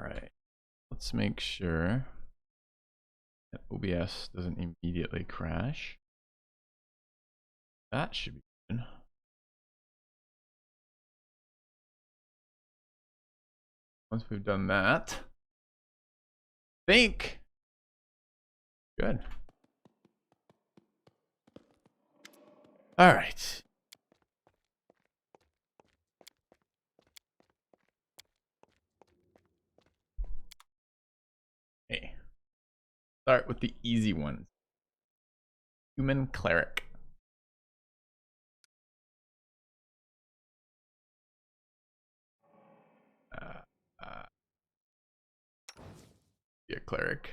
right, let's make sure that OBS doesn't immediately crash. That should be good. Once we've done that, think good. All right. Hey, start with the easy ones. Human Cleric. Be a cleric.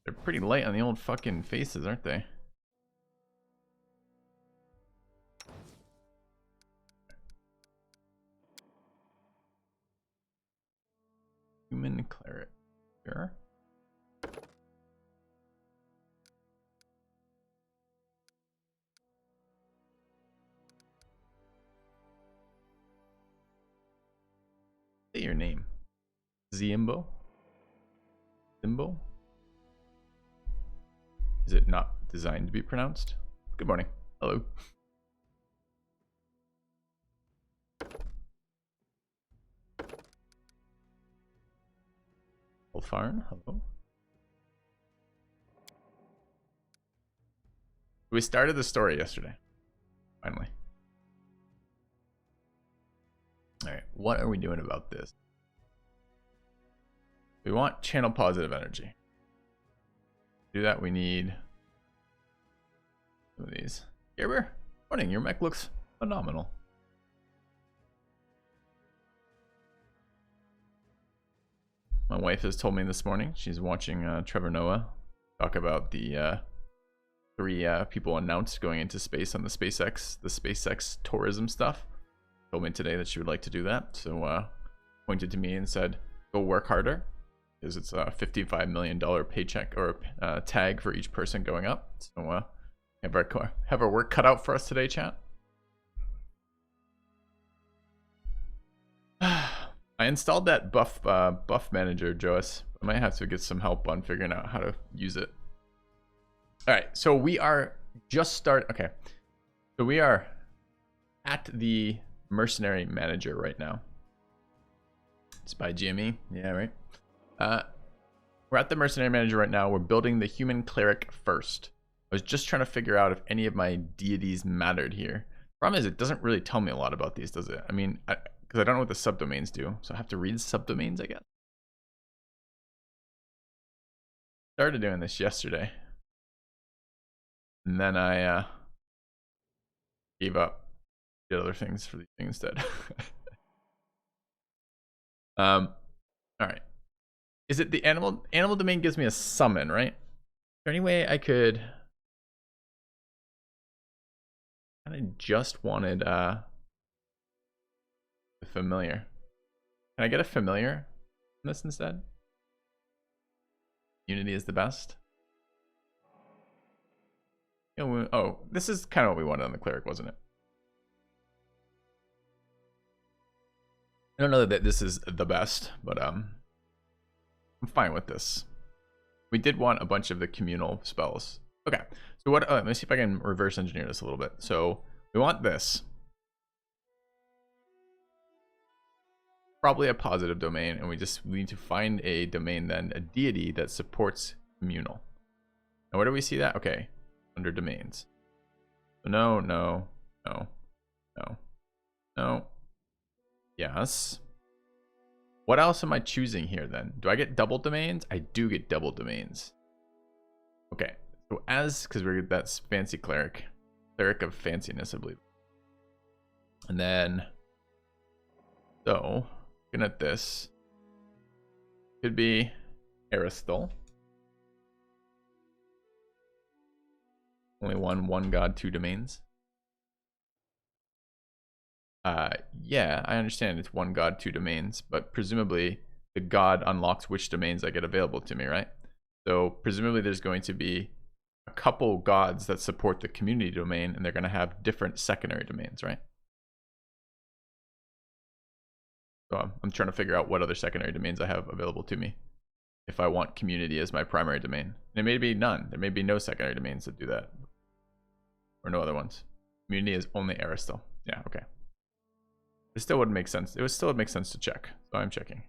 They're pretty light on the old fucking faces, aren't they? Human Cleric. Sure. Say your name. Zimbo? Zimbo? Is it not designed to be pronounced? Good morning. Hello. Ulfarn, hello. We started the story yesterday. Finally. Alright, what are we doing about this? We want channel positive energy. To do that, we need some of these. Gerber, morning, your mech looks phenomenal. My wife has told me this morning, she's watching Trevor Noah talk about the 3 people announced going into space on the SpaceX tourism stuff. Told me today that she would like to do that, so pointed to me and said, go work harder, because it's a $55 million paycheck or tag for each person going up. So have our work cut out for us today, chat. I installed that buff manager, Joas. I might have to get some help on figuring out how to use it. All right, so we are okay. So we are at the Mercenary Manager right now. It's by GME. Yeah, right. We're at the Mercenary Manager right now. We're building the Human Cleric first. I was just trying to figure out if any of my deities mattered here. Problem is, it doesn't really tell me a lot about these, does it? I mean, because I don't know what the subdomains do, so I have to read subdomains, I guess. Started doing this yesterday, and then I gave up, did other things for these things instead. All right. Is it the animal domain gives me a summon, right? Is there any way I could? I just wanted the familiar. Can I get a familiar in this instead? Unity is the best. Oh, this is kind of what we wanted on the cleric, wasn't it? I don't know that this is the best, but I'm fine with this. We did want a bunch of the communal spells. Okay, so what? Let me see if I can reverse engineer this a little bit. So we want this. Probably a positive domain, and we need to find a domain then, a deity that supports communal. Now where do we see that? Okay, under domains. No, no, no, no, no. Yes. What else am I choosing here then? Do I get double domains? I do get double domains. Okay, so because that's fancy cleric of fanciness, I believe. And then, so looking at this, could be Aristal. Only one god, 2 domains. Yeah, I understand it's 1 god, 2 domains, but presumably the god unlocks which domains I get available to me, right? So presumably there's going to be a couple gods that support the community domain, and they're going to have different secondary domains, right? So I'm trying to figure out what other secondary domains I have available to me if I want community as my primary domain. And there may be none. There may be no secondary domains that do that. Or no other ones. Community is only Aristil. Yeah, okay. It still wouldn't make sense. It would still make sense to check. So I'm checking.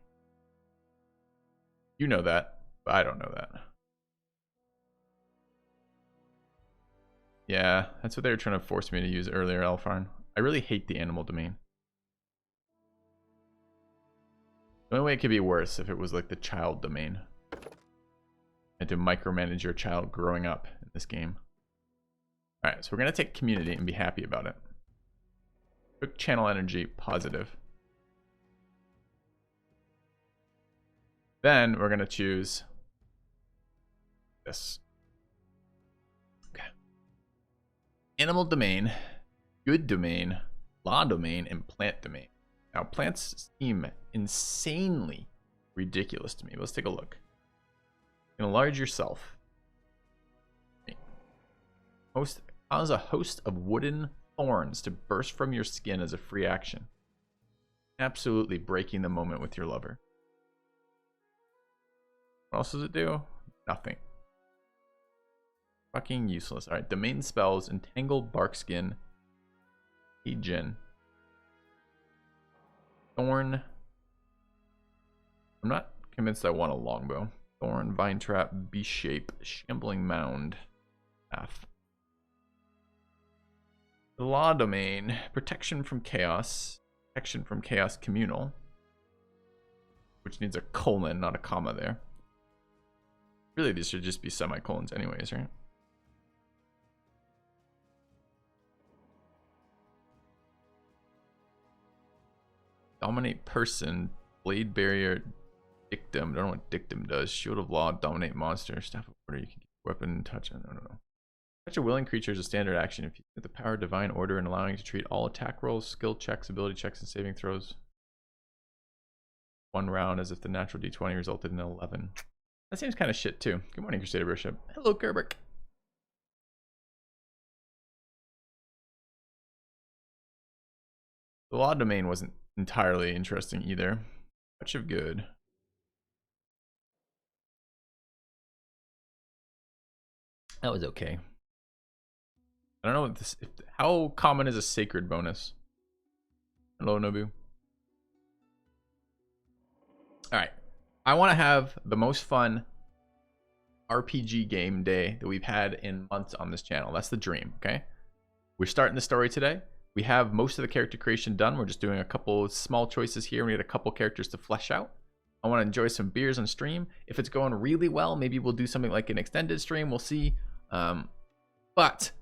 You know that, but I don't know that. Yeah, that's what they were trying to force me to use earlier, Alfarn. I really hate the animal domain. The only way it could be worse if it was like the child domain. And to micromanage your child growing up in this game. Alright, so we're going to take community and be happy about it. Quick channel energy, positive. Then we're going to choose this. Okay. Animal domain, good domain, law domain, and plant domain. Now, plants seem insanely ridiculous to me. Let's take a look. Enlarge yourself. Cause a host of wooden thorns to burst from your skin as a free action. Absolutely breaking the moment with your lover. What else does it do? Nothing. Fucking useless. Alright, domain spells, Entangle Barkskin, Aegon, Thorn. I'm not convinced I want a longbow. Thorn, Vine Trap, B-Shape, Shambling Mound, Path. The law domain, Protection from Chaos, Protection from Chaos Communal, which needs a colon, not a comma there. Really, these should just be semicolons anyways, right? Dominate person, blade barrier, dictum. I don't know what dictum does. Shield of law, dominate monster, staff of order. You can get weapon, touch. I don't know. Touch a willing creature is a standard action. If you get the power of divine order and allowing you to treat all attack rolls, skill checks, ability checks, and saving throws 1 round as if the natural d20 resulted in 11. That seems kind of shit too. Good morning, Crusader Bishop. Hello, Gerberk. The law domain wasn't entirely interesting either. Touch of good. That was okay. I don't know what this. How common is a sacred bonus? Hello, Nobu. All right. I want to have the most fun RPG game day that we've had in months on this channel. That's the dream, okay? We're starting the story today. We have most of the character creation done. We're just doing a couple small choices here. We need a couple characters to flesh out. I want to enjoy some beers on stream. If it's going really well, maybe we'll do something like an extended stream. We'll see. But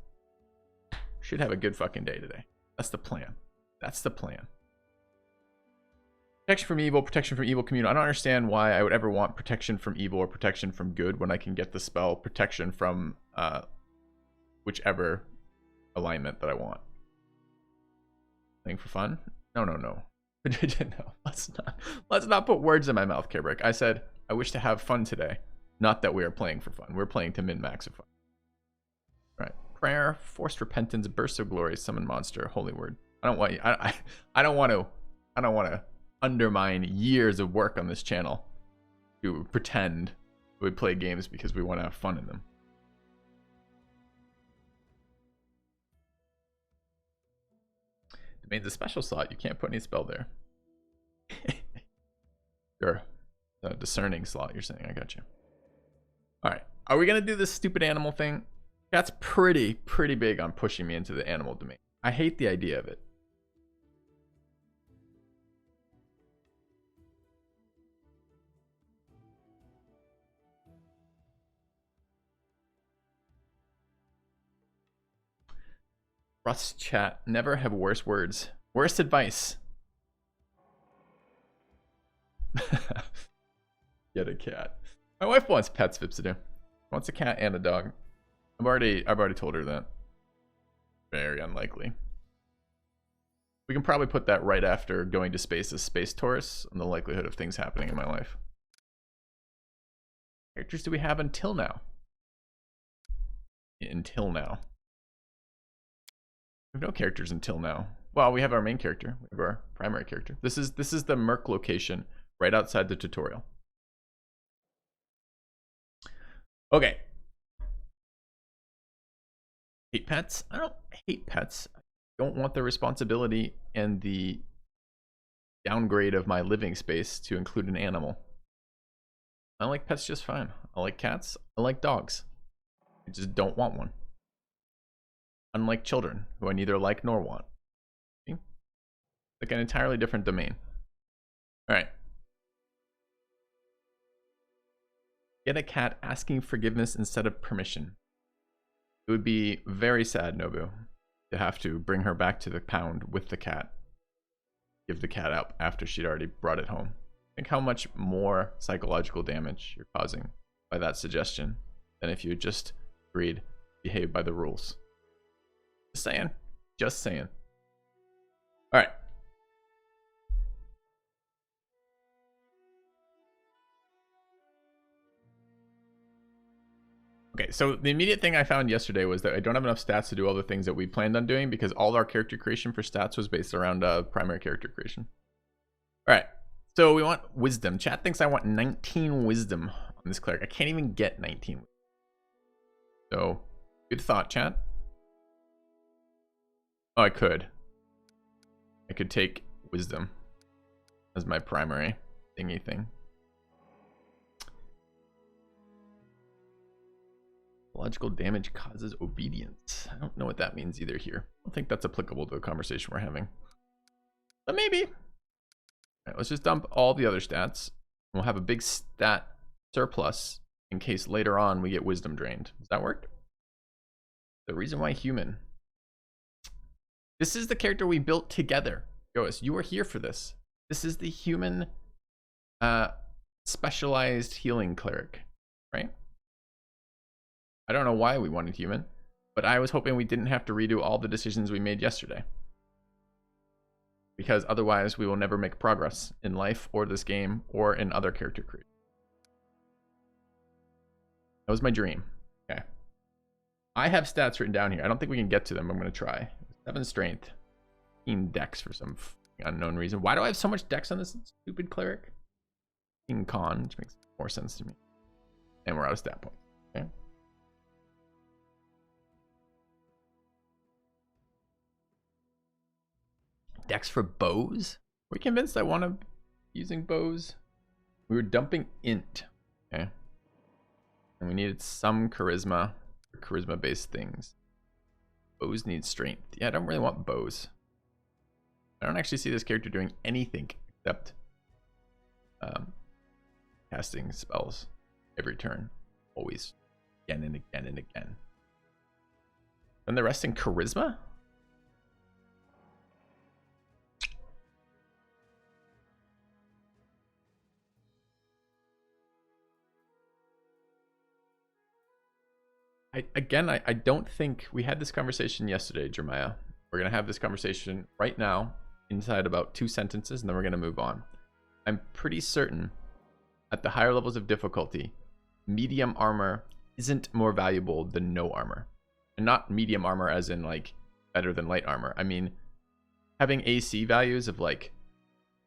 should have a good fucking day today. That's the plan. That's the plan. Protection from evil communal. I don't understand why I would ever want protection from evil or protection from good when I can get the spell protection from whichever alignment that I want. Playing for fun? No. No, let's not put words in my mouth, Kerbrick. I said I wish to have fun today, not that we are playing for fun. We're playing to min-max of fun. Right. Prayer, forced repentance, burst of glory, summon monster, holy word. I don't want you. I don't want to undermine years of work on this channel to pretend we play games because we want to have fun in them. Domain's a special slot. You can't put any spell there. Sure. The discerning slot, you're saying. I got you. All right. Are we going to do this stupid animal thing? That's pretty big on pushing me into the animal domain. I hate the idea of it. Rust chat. Never have worse words. Worst advice. Get a cat. My wife wants pets, Vipsido. Wants a cat and a dog. I've already told her that. Very unlikely. We can probably put that right after going to space as Space Taurus and the likelihood of things happening in my life. Characters do we have until now? until now. We have no characters until now. Well, we have our main character. We have our primary character. This is the Merc location right outside the tutorial. Okay. Hate pets? I don't hate pets. I don't want the responsibility and the downgrade of my living space to include an animal. I like pets just fine. I like cats. I like dogs. I just don't want one. Unlike children, who I neither like nor want. See? Like an entirely different domain. Alright. Get a cat asking forgiveness instead of permission. It would be very sad, Nobu, to have to bring her back to the pound with the cat. Give the cat up after she'd already brought it home. Think how much more psychological damage you're causing by that suggestion than if you just agreed to behave by the rules. Just saying. Just saying. Alright. Okay, so the immediate thing I found yesterday was that I don't have enough stats to do all the things that we planned on doing because all our character creation for stats was based around primary character creation. Alright, so we want wisdom. Chat thinks I want 19 wisdom on this cleric. I can't even get 19. So, good thought, chat. Oh, I could. I could take wisdom as my primary thingy thing. Logical damage causes obedience. I don't know what that means either here. I don't think that's applicable to the conversation we're having. But maybe. All right, let's just dump all the other stats. We'll have a big stat surplus in case later on we get wisdom drained. Does that work? The reason why human. This is the character we built together. Joas, you were here for this. This is the human specialized healing cleric, right? I don't know why we wanted human, but I was hoping we didn't have to redo all the decisions we made yesterday. Because otherwise we will never make progress in life or this game or in other character creation. That was my dream. Okay. I have stats written down here. I don't think we can get to them. I'm going to try. 7 strength. 15 dex for some unknown reason. Why do I have so much dex on this stupid cleric? 15 con, which makes more sense to me. And we're out of stat points. Okay. Dex for bows? Are we convinced I want to be using bows? We were dumping int. Okay. And we needed some charisma for charisma based things. Bows need strength. Yeah, I don't really want bows. I don't actually see this character doing anything except casting spells every turn. Always. Again and again and again. And the rest in charisma? I don't think we had this conversation yesterday, Jeremiah. We're going to have this conversation right now inside about 2 sentences, and then we're going to move on. I'm pretty certain at the higher levels of difficulty, medium armor isn't more valuable than no armor. And not medium armor as in like better than light armor. I mean, having AC values of like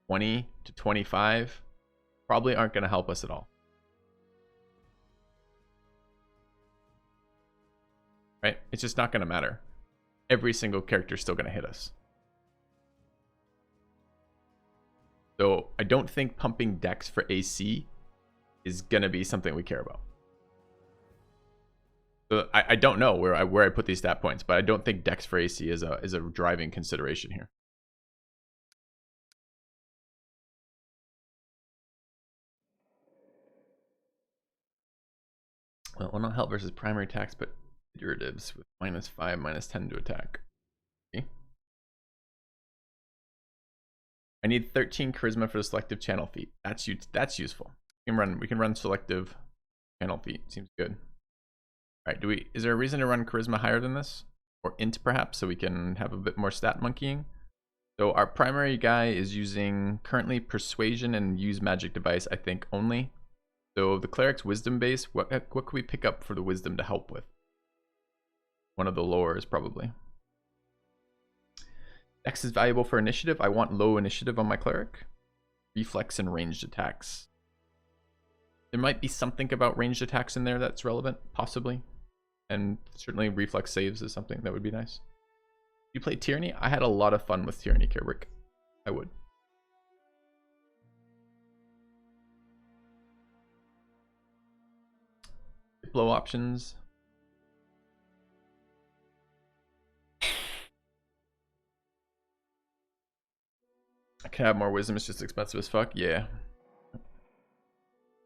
20 to 25 probably aren't going to help us at all. Right? It's just not going to matter. Every single character is still going to hit us. So I don't think pumping dex for AC is going to be something we care about. So I don't know where I put these stat points, but I don't think dex for AC is a driving consideration here. Well, will not help versus primary attacks, but derivatives with -5, -10 to attack. Okay. I need 13 charisma for the selective channel feat. That's useful. We can run selective channel feat. Seems good. All right, is there a reason to run charisma higher than this? Or int perhaps, so we can have a bit more stat monkeying? So our primary guy is using currently persuasion and use magic device, I think, only. So the cleric's wisdom base, what could we pick up for the wisdom to help with? One of the lores, probably. Dex is valuable for initiative. I want low initiative on my cleric. Reflex and ranged attacks. There might be something about ranged attacks in there that's relevant, possibly. And certainly reflex saves is something that would be nice. You play Tyranny? I had a lot of fun with Tyranny, Kerrick. I would. Blow options. I could have more wisdom, it's just expensive as fuck. Yeah.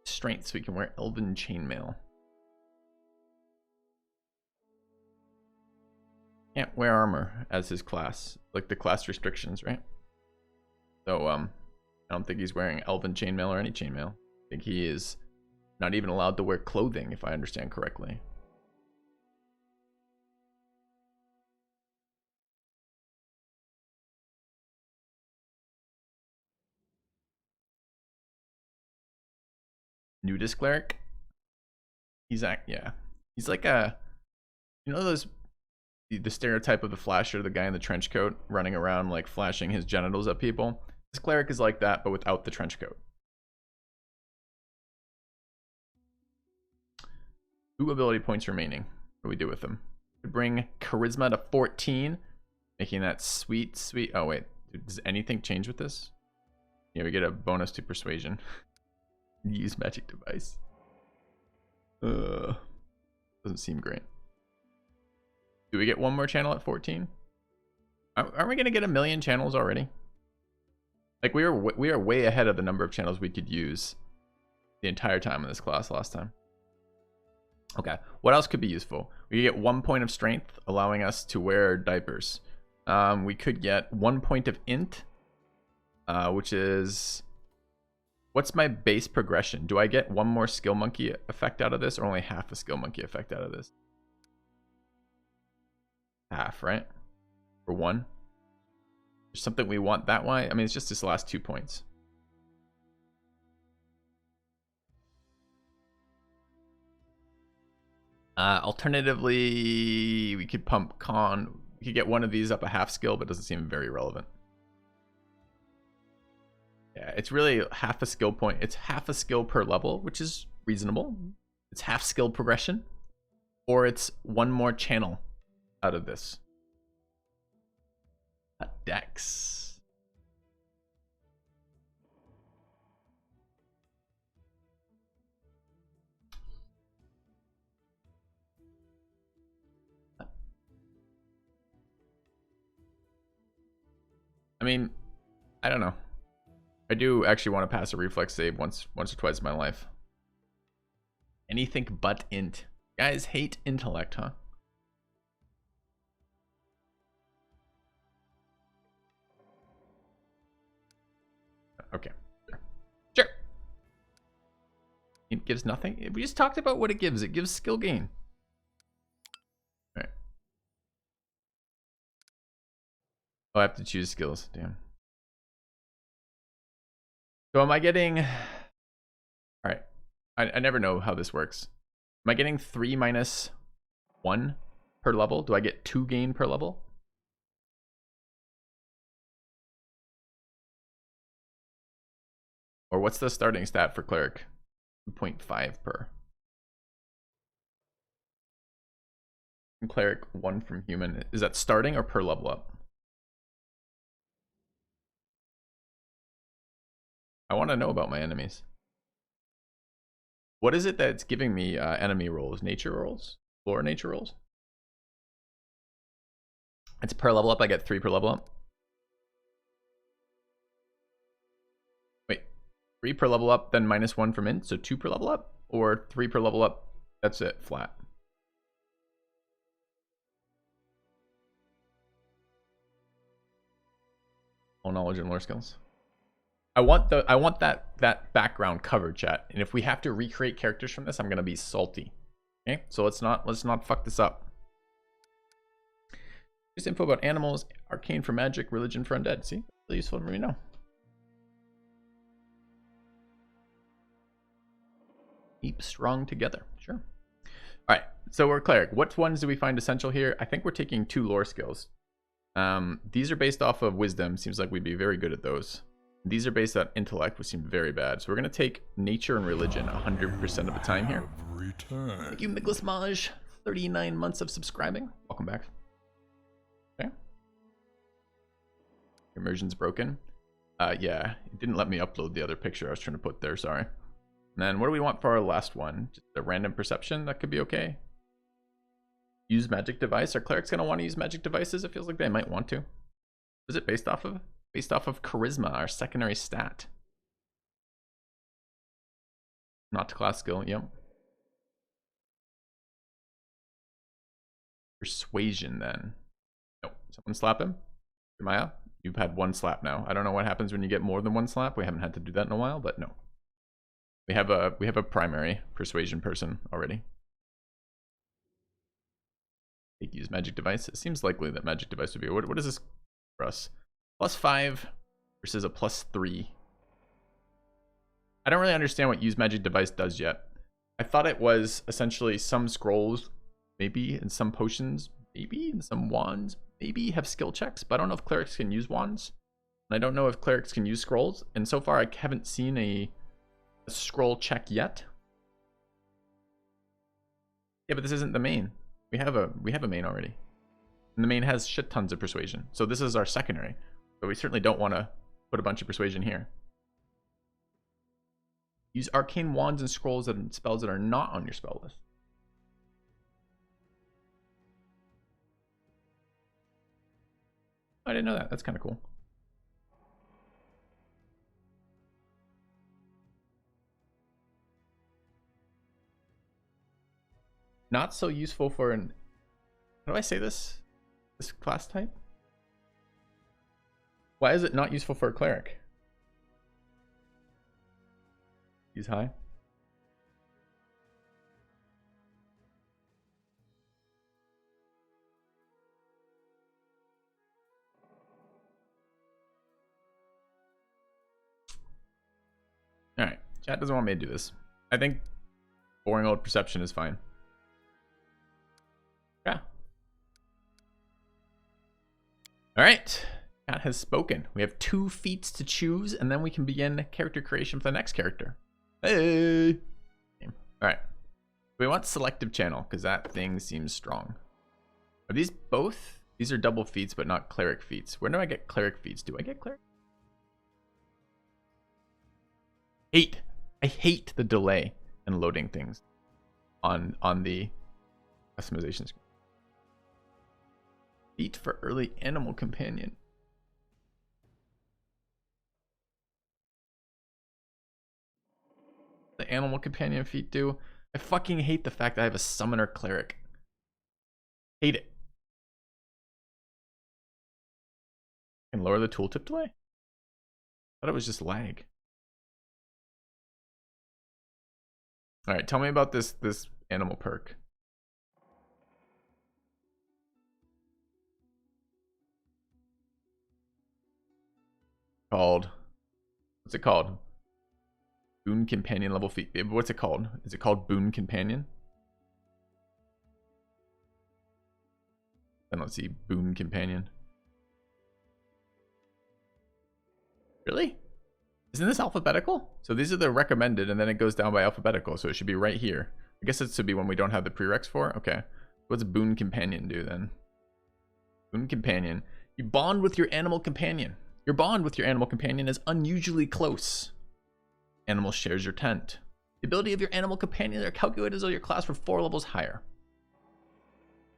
Strength, so we can wear Elven Chainmail. Can't wear armor as his class. Like the class restrictions, right? So, I don't think he's wearing Elven Chainmail or any chainmail. I think he is not even allowed to wear clothing, if I understand correctly. Nudist cleric? He's yeah. He's like a, you know those, the stereotype of the flasher, the guy in the trench coat running around like flashing his genitals at people. This cleric is like that, but without the trench coat. 2 ability points remaining. What do we do with them? We bring charisma to 14, making that sweet. Oh wait, does anything change with this? Yeah, we get a bonus to persuasion. Use magic device. Doesn't seem great. Do we get one more channel at 14? Aren't we gonna get 1,000,000 channels already? Like we are way ahead of the number of channels we could use the entire time in this class last time. Okay, what else could be useful? We get 1 point of strength, allowing us to wear diapers. We could get 1 point of int, which is, what's my base progression? Do I get 1 more skill monkey effect out of this, or only half a skill monkey effect out of this? Half, right? For 1. There's something we want that way. I mean, it's just this last 2 points. Alternatively, we could pump con. We could get one of these up a half skill, but it doesn't seem very relevant. Yeah, it's really half a skill point. It's half a skill per level, which is reasonable. It's half skill progression. Or it's 1 more channel out of this. Dex. I mean, I don't know. I do actually want to pass a reflex save once or twice in my life. Anything but int. Guys hate intellect, huh? Okay. Sure. It gives nothing. We just talked about what it gives. It gives skill gain. All right. Oh, I have to choose skills. Damn. So am I getting... All right. I never know how this works. Am I getting 3 minus 1 per level? Do I get 2 gain per level? Or what's the starting stat for cleric? 2.5 per. And cleric 1 from human. Is that starting or per level up? I want to know about my enemies. What is it that's giving me enemy rolls? Nature rolls? Lore nature rolls? It's per level up. I get 3 per level up. Wait, 3 per level up, then minus 1 from int, so 2 per level up? Or 3 per level up, that's it, flat. All knowledge and lore skills. I want that background covered, chat. And if we have to recreate characters from this, I'm gonna be salty. Okay, so let's not fuck this up. Just info about animals, arcane for magic, religion for undead. See, really useful for me to know. Keep strong together. Sure. All right, So we're Cleric. What ones do we find essential here? I think we're taking 2 lore skills. These are based off of wisdom. Seems like we'd be very good at those. These are based on intellect, which seem very bad. So we're going to take nature and religion 100% of the time here. Thank you, Nicholas Maj. 39 months of subscribing. Welcome back. Okay. Immersion's broken. Yeah, it didn't let me upload the other picture I was trying to put there. Sorry. And then what do we want for our last one? Just a random perception. That could be okay. Use magic device. Are clerics going to want to use magic devices? It feels like they might want to. What is it based off of? Based off of charisma, our secondary stat. Not class skill, yep. Persuasion then. No, someone slap him. Maya, you've had 1 slap now. I don't know what happens when you get more than 1 slap. We haven't had to do that in a while, but no. We have a primary persuasion person already. Use magic device. It seems likely that magic device would be. What is this for us? +5 versus a +3. I don't really understand what use magic device does yet. I thought it was essentially some scrolls, maybe, and some potions, maybe, and some wands, maybe have skill checks, but I don't know if clerics can use wands. And I don't know if clerics can use scrolls. And so far, I haven't seen a scroll check yet. Yeah, but this isn't the main. We have a main already. And the main has shit tons of persuasion. So this is our secondary. But we certainly don't want to put a bunch of persuasion here. Use arcane wands and scrolls and spells that are not on your spell list. I didn't know that. That's kind of cool. Not so useful for an... How do I say this? This class type? Why is it not useful for a cleric? Use high. Alright, chat doesn't want me to do this. I think boring old perception is fine. Yeah. Alright, chat has spoken. We have 2 feats to choose, and then we can begin character creation for the next character. Hey! Alright. We want selective channel, because that thing seems strong. Are these both? These are double feats, but not cleric feats. Where do I get cleric feats? Do I get cleric? I hate the delay in loading things on the customization screen. Feat for early animal companion. The animal companion feat do? I fucking hate the fact that I have a summoner cleric. Hate it. Can lower the tooltip delay? I thought it was just lag. All right, tell me about this animal perk. Called, what's it called? Boon Companion level feat. What's it called? Is it called Boon Companion? I don't see Boon Companion. Really? Isn't this alphabetical? So these are the recommended, and then it goes down by alphabetical, so it should be right here. I guess it should be when we don't have the prereqs for. Okay. What's Boon Companion do then? Boon Companion. You bond with your animal companion. Your bond with your animal companion is unusually close. Animal shares your tent. The ability of your animal companion are calculated as though your class were 4 levels higher.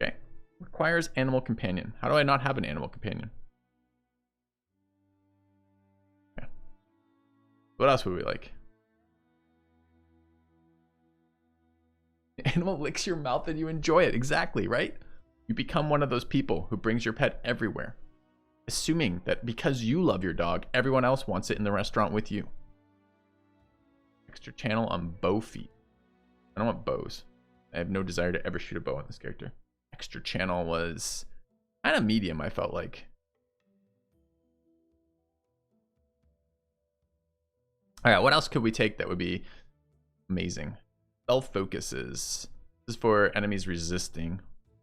Okay. Requires animal companion. How do I not have an animal companion? Okay. What else would we like? Animal licks your mouth and you enjoy it. Exactly, right? You become one of those people who brings your pet everywhere, assuming that because you love your dog, everyone else wants it in the restaurant with you. Extra channel on bow feet. I don't want bows. I have no desire to ever shoot a bow on this character. Extra channel was kind of medium, I felt like. All right, what else could we take that would be amazing? Self focuses. This is for enemies resisting.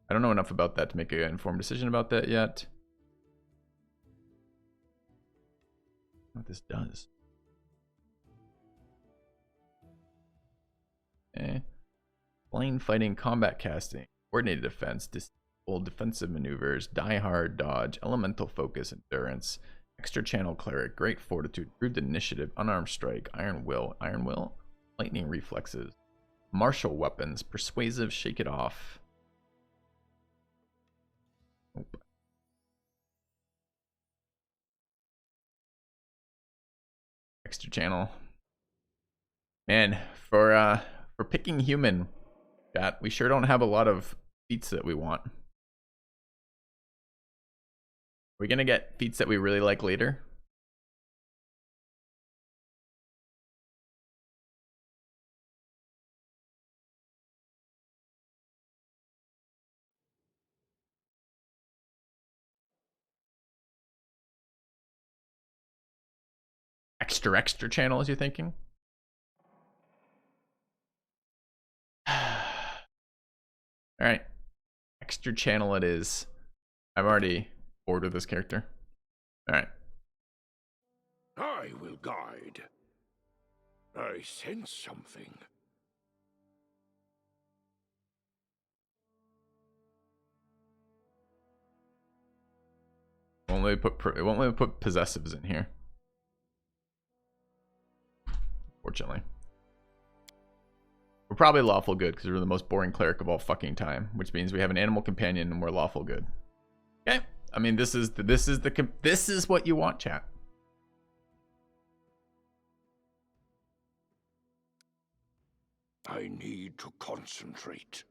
I don't know enough about that to make an informed decision about that yet. What this does. Okay. Plane fighting, combat casting, coordinated defense, disable defensive maneuvers, die hard, dodge, elemental focus, endurance, extra channel cleric, great fortitude, improved initiative, unarmed strike, iron will, lightning reflexes, martial weapons, persuasive, shake it off. Nope. Extra channel. Man, for picking human, chat, we sure don't have a lot of feats that we want. We're gonna get feats that we really like later. Extra channels, you're thinking? Alright. Extra channel it is. I've already ordered this character. Alright. I will guide. I sense something. It won't let me put possessives in here. Fortunately. We're probably lawful good because we're the most boring cleric of all fucking time, which means we have an animal companion and we're lawful good. Okay. I mean, this is what you want, chat. I need to concentrate.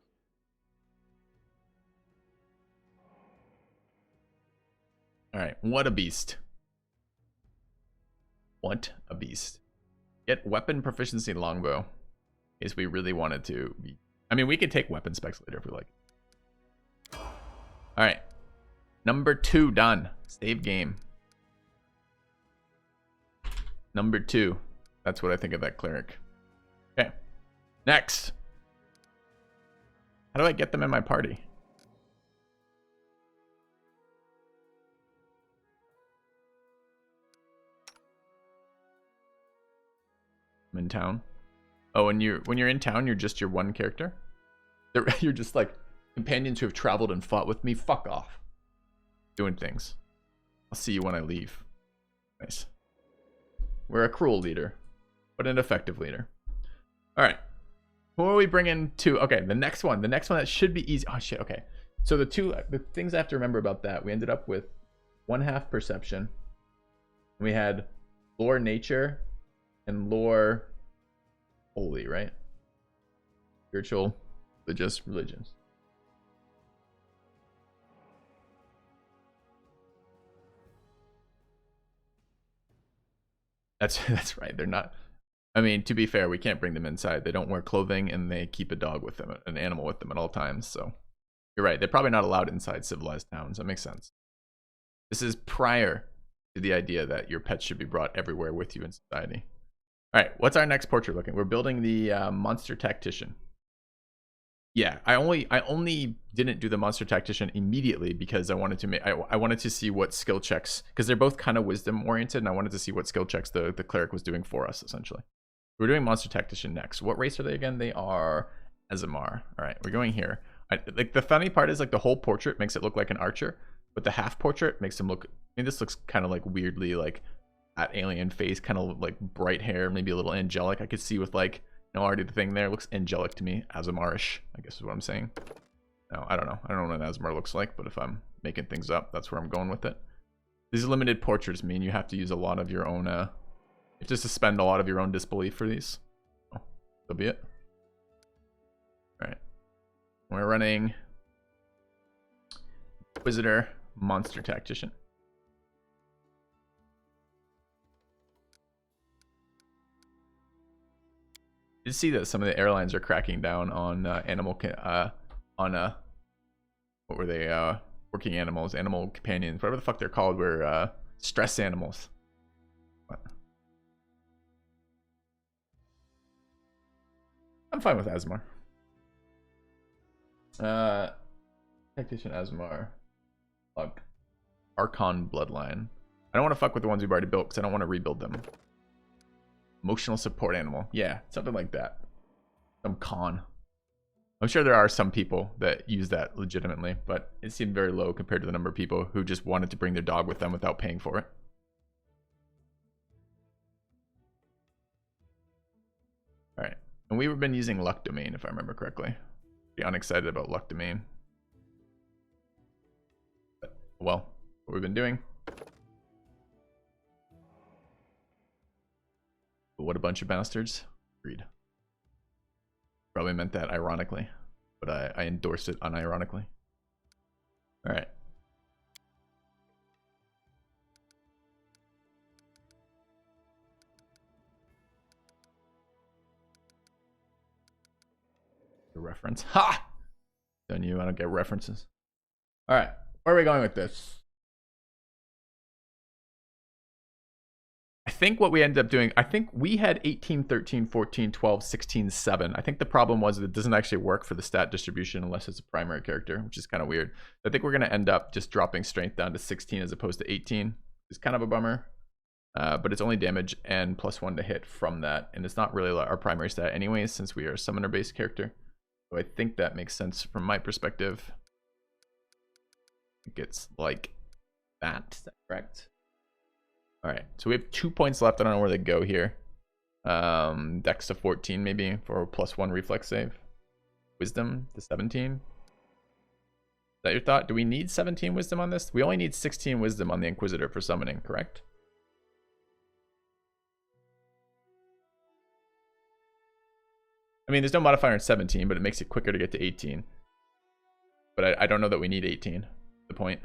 All right, what a beast. What a beast. Get weapon proficiency longbow. In case we really wanted to be. I mean, we could take weapon specs later if we like. All right. Number 2 done. Save game. Number 2. That's what I think of that cleric. Okay. Next. How do I get them in my party? I'm in town. Oh, when you're in town, you're just your one character? You're just like companions who have traveled and fought with me. Fuck off. Doing things. I'll see you when I leave. Nice. We're a cruel leader, but an effective leader. All right. Who are we bringing to? Okay, the next one that should be easy. Oh shit. Okay. So the things I have to remember about that, we ended up with 1/2 perception. We had lore nature and lore holy, right? Spiritual, religions. That's right. They're not. I mean, to be fair, we can't bring them inside. They don't wear clothing, and they keep a dog with them, an animal with them at all times. So you're right. They're probably not allowed inside civilized towns. That makes sense. This is prior to the idea that your pets should be brought everywhere with you in society. All right, what's our next portrait looking? We're building the monster tactician. Yeah, I only didn't do the monster tactician immediately because I wanted to I wanted to see what skill checks, because they're both kind of wisdom oriented, and I wanted to see what skill checks the cleric was doing for us essentially. We're doing monster tactician next. What race are they again? They are Azamar. All right, we're going here. Like the funny part is like the whole portrait makes it look like an archer, but the half portrait makes him look. I mean, this looks kind of like weirdly like that alien face, kind of like bright hair, maybe a little angelic. I could see with like. Already the thing there looks angelic to me, Azamarish, I guess is what I'm saying. No, I don't know what an Azamar looks like, but if I'm making things up, that's where I'm going with it. These limited portraits mean you have to use a lot of your own you have to suspend a lot of your own disbelief for these. Oh, so be it. All right, we're running Inquisitor Monster Tactician. Did see that some of the airlines are cracking down on what were they, working animals, animal companions, whatever the fuck they're called, were stress animals. What? I'm fine with Azamar. Tactician Asmar. Fuck. Archon Bloodline. I don't want to fuck with the ones we've already built because I don't want to rebuild them. Emotional support animal. Yeah, something like that. Some con. I'm sure there are some people that use that legitimately, but it seemed very low compared to the number of people who just wanted to bring their dog with them without paying for it. Alright. And we've been using Luck Domain, if I remember correctly. Pretty unexcited about Luck Domain. But, well, what we've been doing. But what a bunch of bastards. Agreed. Probably meant that ironically, but I endorsed it unironically. Alright. The reference. Ha! Don't you? I don't get references. Alright. Where are we going with this? I think what we ended up doing, I think we had 18, 13, 14, 12, 16, 7. I think the problem was that it doesn't actually work for the stat distribution unless it's a primary character, which is kind of weird. I think we're going to end up just dropping strength down to 16 as opposed to 18. It's kind of a bummer, but it's only damage and +1 to hit from that. And it's not really our primary stat anyways, since we are a summoner-based character. So I think that makes sense from my perspective. I think it's like that. Is that correct? All right, so we have 2 points left. I don't know where they go here. Dex to 14 maybe for a +1 reflex save. Wisdom to 17. Is that your thought? Do we need 17 wisdom on this? We only need 16 wisdom on the Inquisitor for summoning, correct? I mean, there's no modifier in 17, but it makes it quicker to get to 18. But I don't know that we need 18. The point.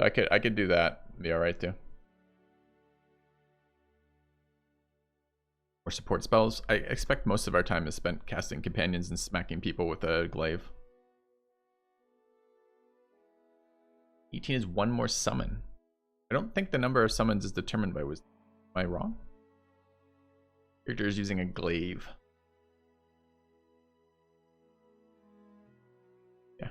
I could do that. Be all right too. Or support spells. I expect most of our time is spent casting companions and smacking people with a glaive. 18 is one more summon. I don't think the number of summons is determined by wisdom. Am I wrong? Character is using a glaive. Yeah.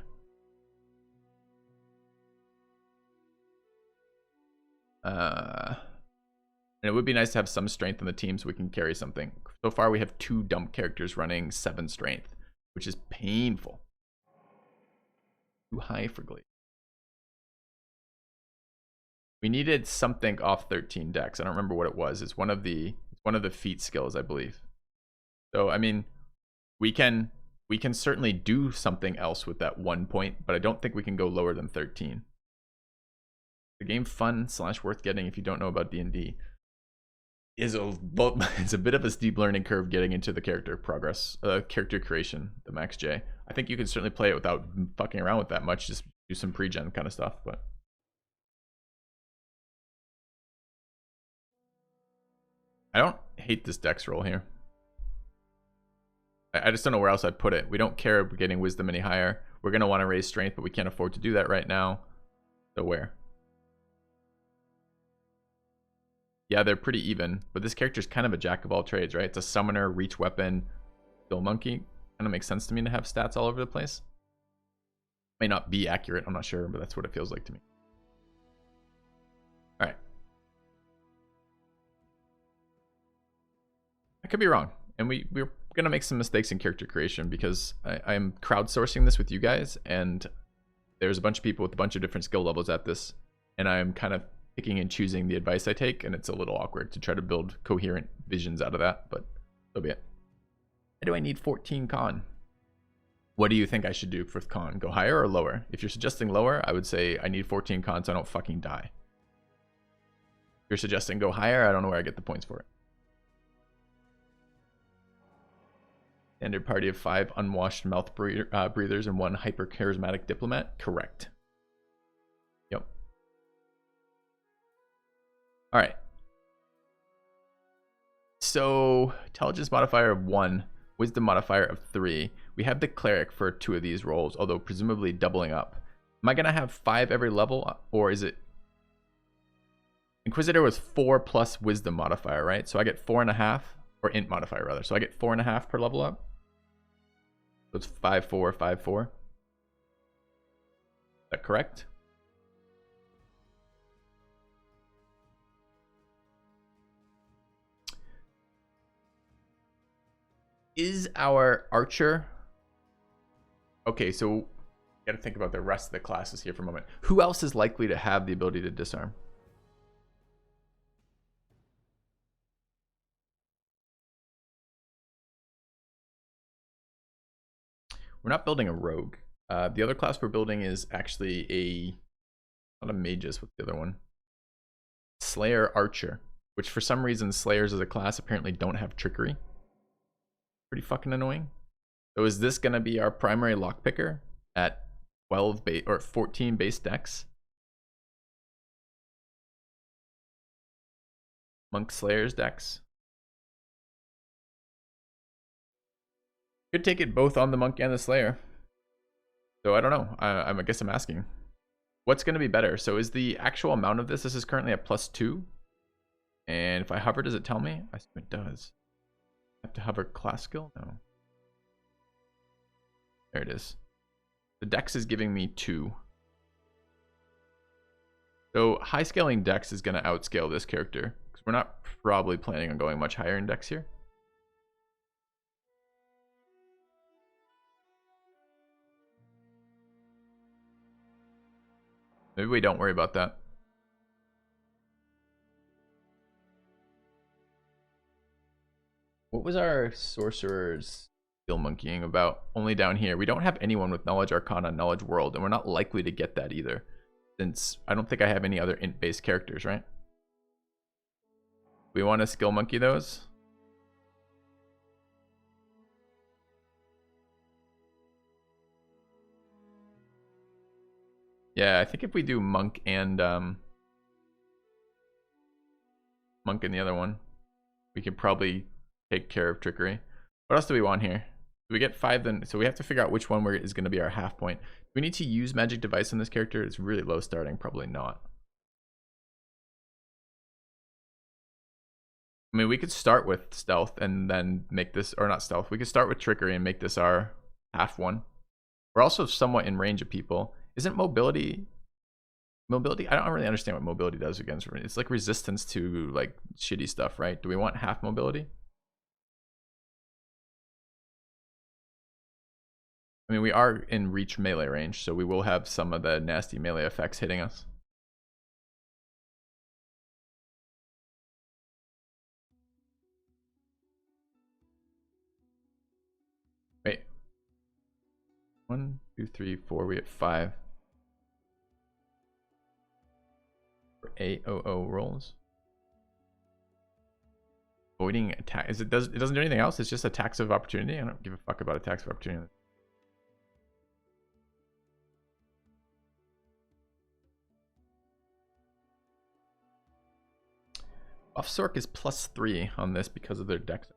And it would be nice to have some strength on the team so we can carry something. So far we have 2 dump characters running 7 strength, which is painful. Too high for glaive. We needed something off 13 dex. I don't remember what it was. It's one of the feat skills, I believe. So I mean, we can certainly do something else with that 1 point, but I don't think we can go lower than 13. The game fun / worth getting if you don't know about D&D. It's a bit of a steep learning curve getting into the character progress, character creation, the Max J. I think you can certainly play it without fucking around with that much, just do some pre-gen kind of stuff, but I don't hate this dex roll here. I just don't know where else I'd put it. We don't care if we're getting wisdom any higher. We're going to want to raise strength, but we can't afford to do that right now. So where? Yeah, they're pretty even, but this character's kind of a jack of all trades, right? It's a summoner, reach weapon, still monkey. Kind of makes sense to me to have stats all over the place. May not be accurate, I'm not sure, but that's what it feels like to me. All right. I could be wrong, and we're going to make some mistakes in character creation because I'm crowdsourcing this with you guys, and there's a bunch of people with a bunch of different skill levels at this, and I'm kind of picking and choosing the advice I take, and it's a little awkward to try to build coherent visions out of that, but so be it. Why do I need 14 con? What do you think I should do for con? Go higher or lower? If you're suggesting lower, I would say I need 14 con so I don't fucking die. If you're suggesting go higher, I don't know where I get the points for it. Standard party of 5 unwashed mouth breathers and 1 hyper charismatic diplomat. Correct. Yep. All right. So intelligence modifier of 1, wisdom modifier of 3. We have the cleric for 2 of these roles, although presumably doubling up. Am I gonna have 5 every level, or is it? Inquisitor was 4 plus wisdom modifier, right? So I get 4.5, or int modifier rather. So I get 4.5 per level up. So it's 5/4, 5/4. Is that correct? Is our archer... Okay, so gotta think about the rest of the classes here for a moment. Who else is likely to have the ability to disarm? We're not building a rogue. The other class we're building is actually not a magus. What's the other one? Slayer Archer, which for some reason Slayers as a class apparently don't have trickery. Pretty fucking annoying. So is this gonna be our primary lockpicker at 12 base or 14 base decks? Monk Slayers decks. Could take it both on the monk and the slayer. So I don't know. I guess I'm asking. What's going to be better? So is the actual amount of this is currently at +2. And if I hover, does it tell me? I assume it does. I have to hover class skill? No. There it is. The dex is giving me 2. So high scaling dex is going to outscale this character. Because we're not probably planning on going much higher in dex here. Maybe we don't worry about that. What was our sorcerer's skill monkeying about? Only down here. We don't have anyone with knowledge arcana, knowledge world, and we're not likely to get that either. Since I don't think I have any other int-based characters, right? We want to skill monkey those. Yeah, I think if we do monk and monk in the other one, we could probably take care of trickery. What else do we want here? Do we get 5 then? So we have to figure out which one is going to be our half point. Do we need to use magic device on this character? It's really low starting, probably not. I mean, we could start with stealth and then make this, or not stealth. We could start with trickery and make this our half one. We're also somewhat in range of people. Isn't mobility? Mobility? I don't really understand what mobility does against. It's like resistance to like shitty stuff, right? Do we want half mobility? I mean, we are in reach melee range, so we will have some of the nasty melee effects hitting us. Wait. 1, 2, 3, 4. We have 5. For AOO rolls. Avoiding attack. It doesn't do anything else. It's just attacks of opportunity. I don't give a fuck about attacks of opportunity. Buff Sork is +3 on this because of their dex.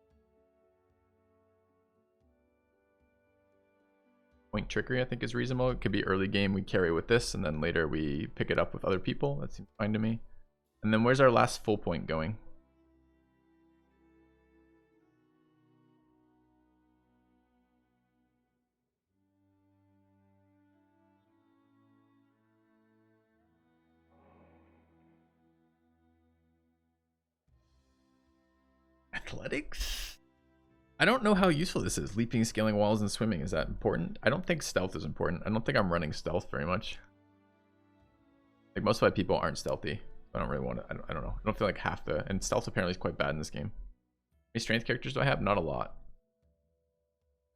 Point trickery I think is reasonable. It could be early game we carry with this, and then later we pick it up with other people. That seems fine to me. And then where's our last full point going? Athletics? I don't know how useful this is. Leaping, scaling walls, and swimming. Is that important? I don't think stealth is important. I don't think I'm running stealth very much. Like most of my people aren't stealthy. I don't really want to. I don't know. I don't feel like half the. And stealth apparently is quite bad in this game. How many strength characters do I have? Not a lot.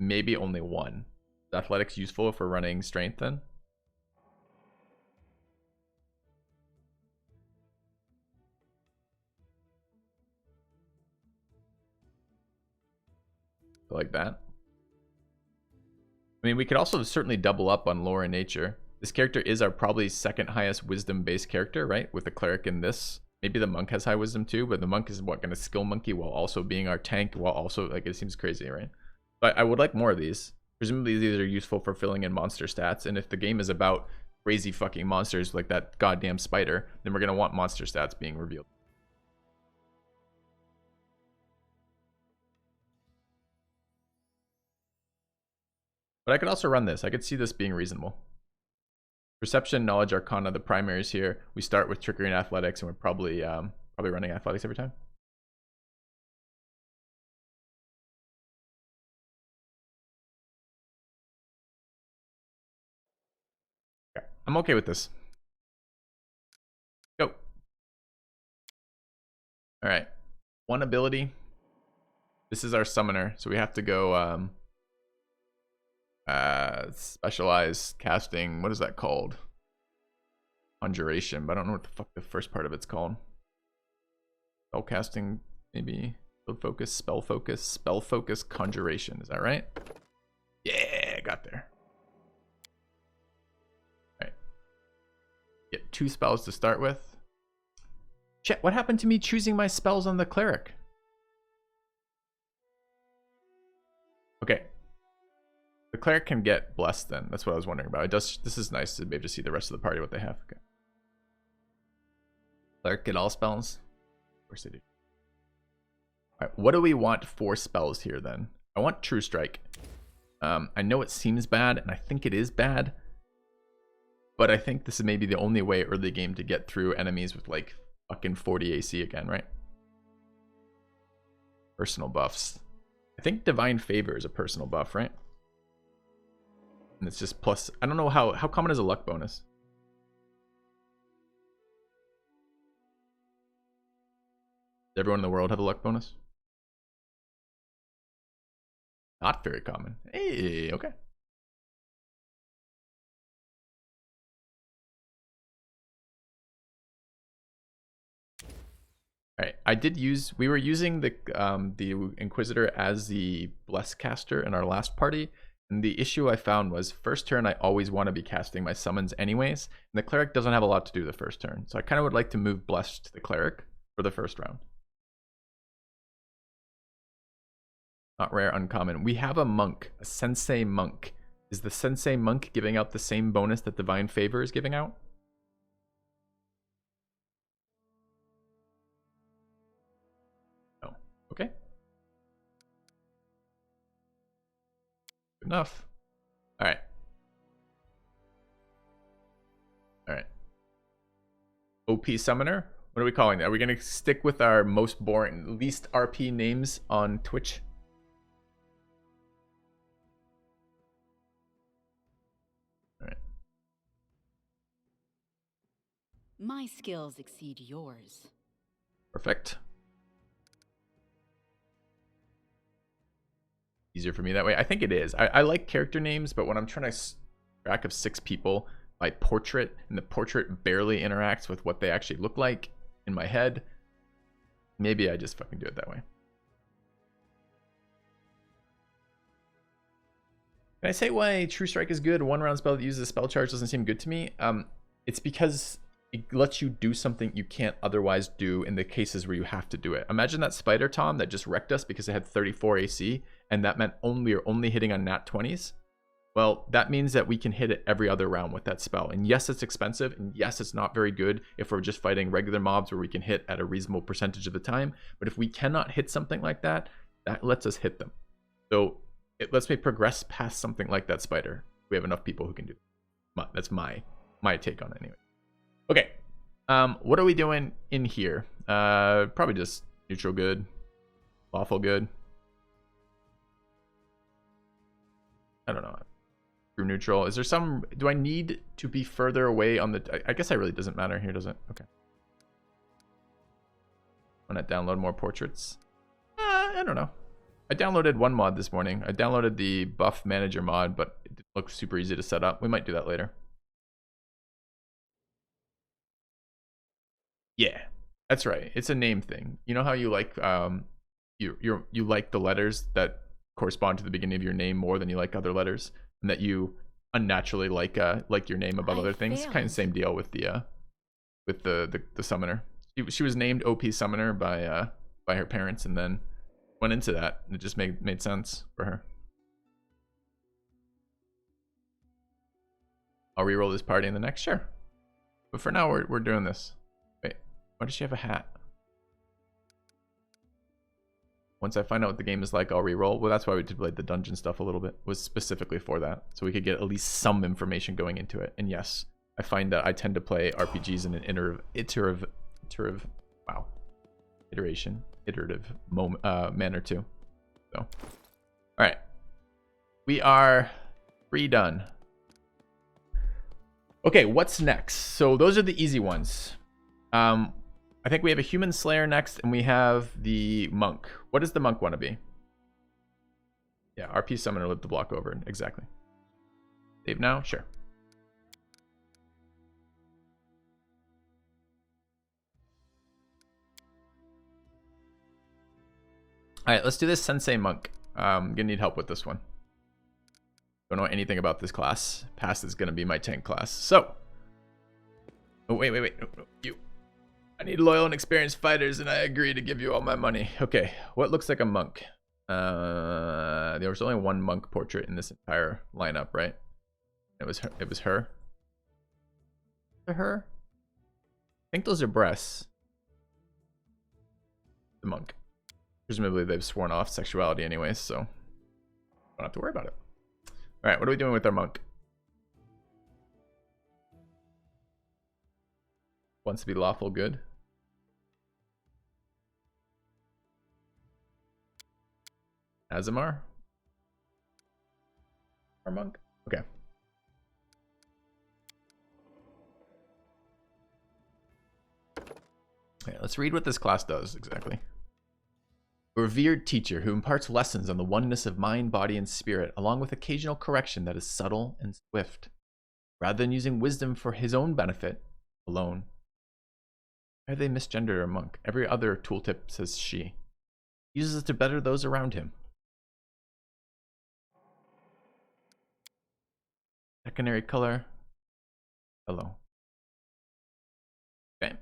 Maybe only 1. Is athletics useful if we're running strength then? Like that. I mean, we could also certainly double up on lore and nature. This character is our probably second highest wisdom based character, right? With the cleric in this. Maybe the monk has high wisdom too, but the monk is what, going to skill monkey while also being our tank, while also, like, it seems crazy, right? But I would like more of these. Presumably these are useful for filling in monster stats, and if the game is about crazy fucking monsters like that goddamn spider, then we're going to want monster stats being revealed. But I could also run this. I could see this being reasonable. Perception, knowledge, arcana, the primaries here. We start with trickery and athletics, and we're probably running athletics every time. Okay. I'm okay with this. Go. All right. One ability. This is our summoner, so we have to go specialized casting. What is that called? Conjuration, but I don't know what the fuck the first part of it's called. Spell casting, maybe. Field focus, spell focus, conjuration. Is that right? Yeah, got there. All right. Get 2 spells to start with. Shit, what happened to me choosing my spells on the cleric? Okay. The cleric can get blessed then. That's what I was wondering about. It does. This is nice to be able to see the rest of the party, what they have. Okay. Cleric get all spells? Of course they do. Alright, what do we want for spells here then? I want True Strike. I know it seems bad, and I think it is bad. But I think this is maybe the only way early game to get through enemies with like fucking 40 AC again, right? Personal buffs. I think Divine Favor is a personal buff, right? And it's just plus, I don't know how common is a luck bonus? Does everyone in the world have a luck bonus? Not very common. Hey, okay. All right, we were using the Inquisitor as the Bless caster in our last party, and the issue I found was first turn I always want to be casting my summons anyways, and the Cleric doesn't have a lot to do the first turn, so I kind of would like to move Bless to the Cleric for the first round. Not rare, uncommon. We have a monk, a Sensei monk. Is the Sensei monk giving out the same bonus that Divine Favor is giving out? No. Okay. Good enough. All right. All right. OP Summoner? What are we calling that? Are we going to stick with our most boring, least RP names on Twitch? My skills exceed yours. Perfect. Easier for me that way. I think it is. I like character names, but when I'm trying to track of 6 people by portrait, and the portrait barely interacts with what they actually look like in my head, maybe I just fucking do it that way. Can I say why True Strike is good? 1 round spell that uses a spell charge doesn't seem good to me. It's because it lets you do something you can't otherwise do in the cases where you have to do it. Imagine that spider Tom that just wrecked us because it had 34 AC, and that meant we are only hitting on nat 20s. Well, that means that we can hit it every other round with that spell. And yes, it's expensive, and yes, it's not very good if we're just fighting regular mobs where we can hit at a reasonable percentage of the time. But if we cannot hit something like that, that lets us hit them. So it lets me progress past something like that spider. We have enough people who can do that. That's my take on it anyway. Okay, what are we doing in here? Probably just neutral good, lawful good. I don't know. True neutral. Is there some? Do I need to be further away on the? I guess it really doesn't matter here, does it? Okay. Want to download more portraits? I don't know. I downloaded one mod this morning. I downloaded the buff manager mod, but it didn't look super easy to set up. We might do that later. Yeah, that's right. It's a name thing. You know how you like you like the letters that correspond to the beginning of your name more than you like other letters, and that you unnaturally like your name above other things. Kind of same deal with the summoner. She was named OP Summoner by her parents, and then went into that, and it just made sense for her. I'll reroll this party in the next, sure. But for now, we're doing this. Wait, why does she have a hat? Once I find out what the game is like, I'll re-roll. Well, that's why we did like the dungeon stuff a little bit, was specifically for that. So we could get at least some information going into it. And yes, I find that I tend to play RPGs in an iterative manner too. So, all right. We are done. Okay, what's next? So those are the easy ones. I think we have a human slayer next, and we have the monk. What does the monk want to be? Yeah, RP summoner lived the block over. Exactly. Save now? Sure. All right, let's do this sensei monk. I'm gonna need help with this one. Don't know anything about this class. Past is gonna be my tank class. So, oh wait, no, you. I need loyal and experienced fighters, and I agree to give you all my money. Okay, what looks like a monk? There was only one monk portrait in this entire lineup, right? It was her. It was her. Her? I think those are breasts. The monk. Presumably they've sworn off sexuality anyways, so don't have to worry about it. All right, what are we doing with our monk? Wants to be lawful good. Azamar? Our monk? Okay. Okay, let's read what this class does exactly. A revered teacher who imparts lessons on the oneness of mind, body, and spirit, along with occasional correction that is subtle and swift, rather than using wisdom for his own benefit alone. Why have they misgendered our monk? Every other tooltip says she. He uses it to better those around him. Secondary color. Hello. Okay.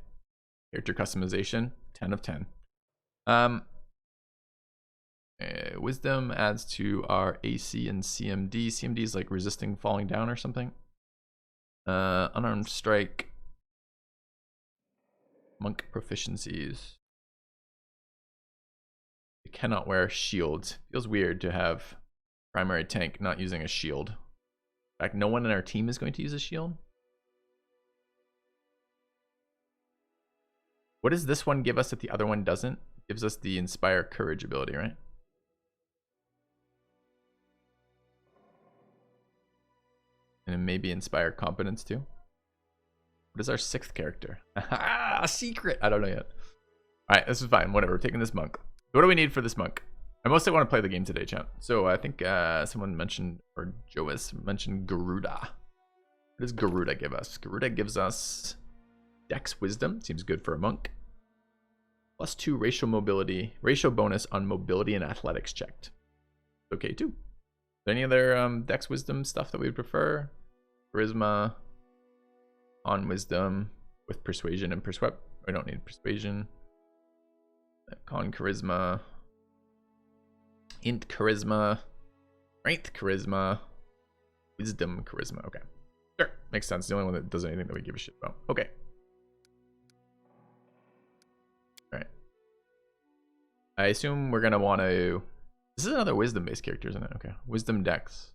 Character customization. 10 of 10. Wisdom adds to our AC and CMD. CMD is like resisting falling down or something. Unarmed strike. Monk proficiencies. You cannot wear shields. Feels weird to have primary tank not using a shield. In fact, no one in our team is going to use a shield. What does this one give us that the other one doesn't? It gives us the Inspire Courage ability, right? And maybe Inspire Competence too. What is our 6th character? A secret! I don't know yet. Alright, this is fine. Whatever. We're taking this monk. What do we need for this monk? I mostly want to play the game today, chat. So I think someone mentioned, or Joas mentioned Garuda. What does Garuda give us? Garuda gives us Dex Wisdom. Seems good for a monk. +2 ratio bonus on mobility and athletics checked. Okay, too. Any other Dex Wisdom stuff that we would prefer? Charisma on Wisdom with Persuasion and Persuade. We don't need Persuasion. Con Charisma. Int Charisma. Strength Charisma. Wisdom Charisma. Okay. Sure. Makes sense. The only one that does anything that we give a shit about. Okay. Alright. I assume we're going to want to... This is another wisdom-based character, isn't it? Okay. Wisdom Dex.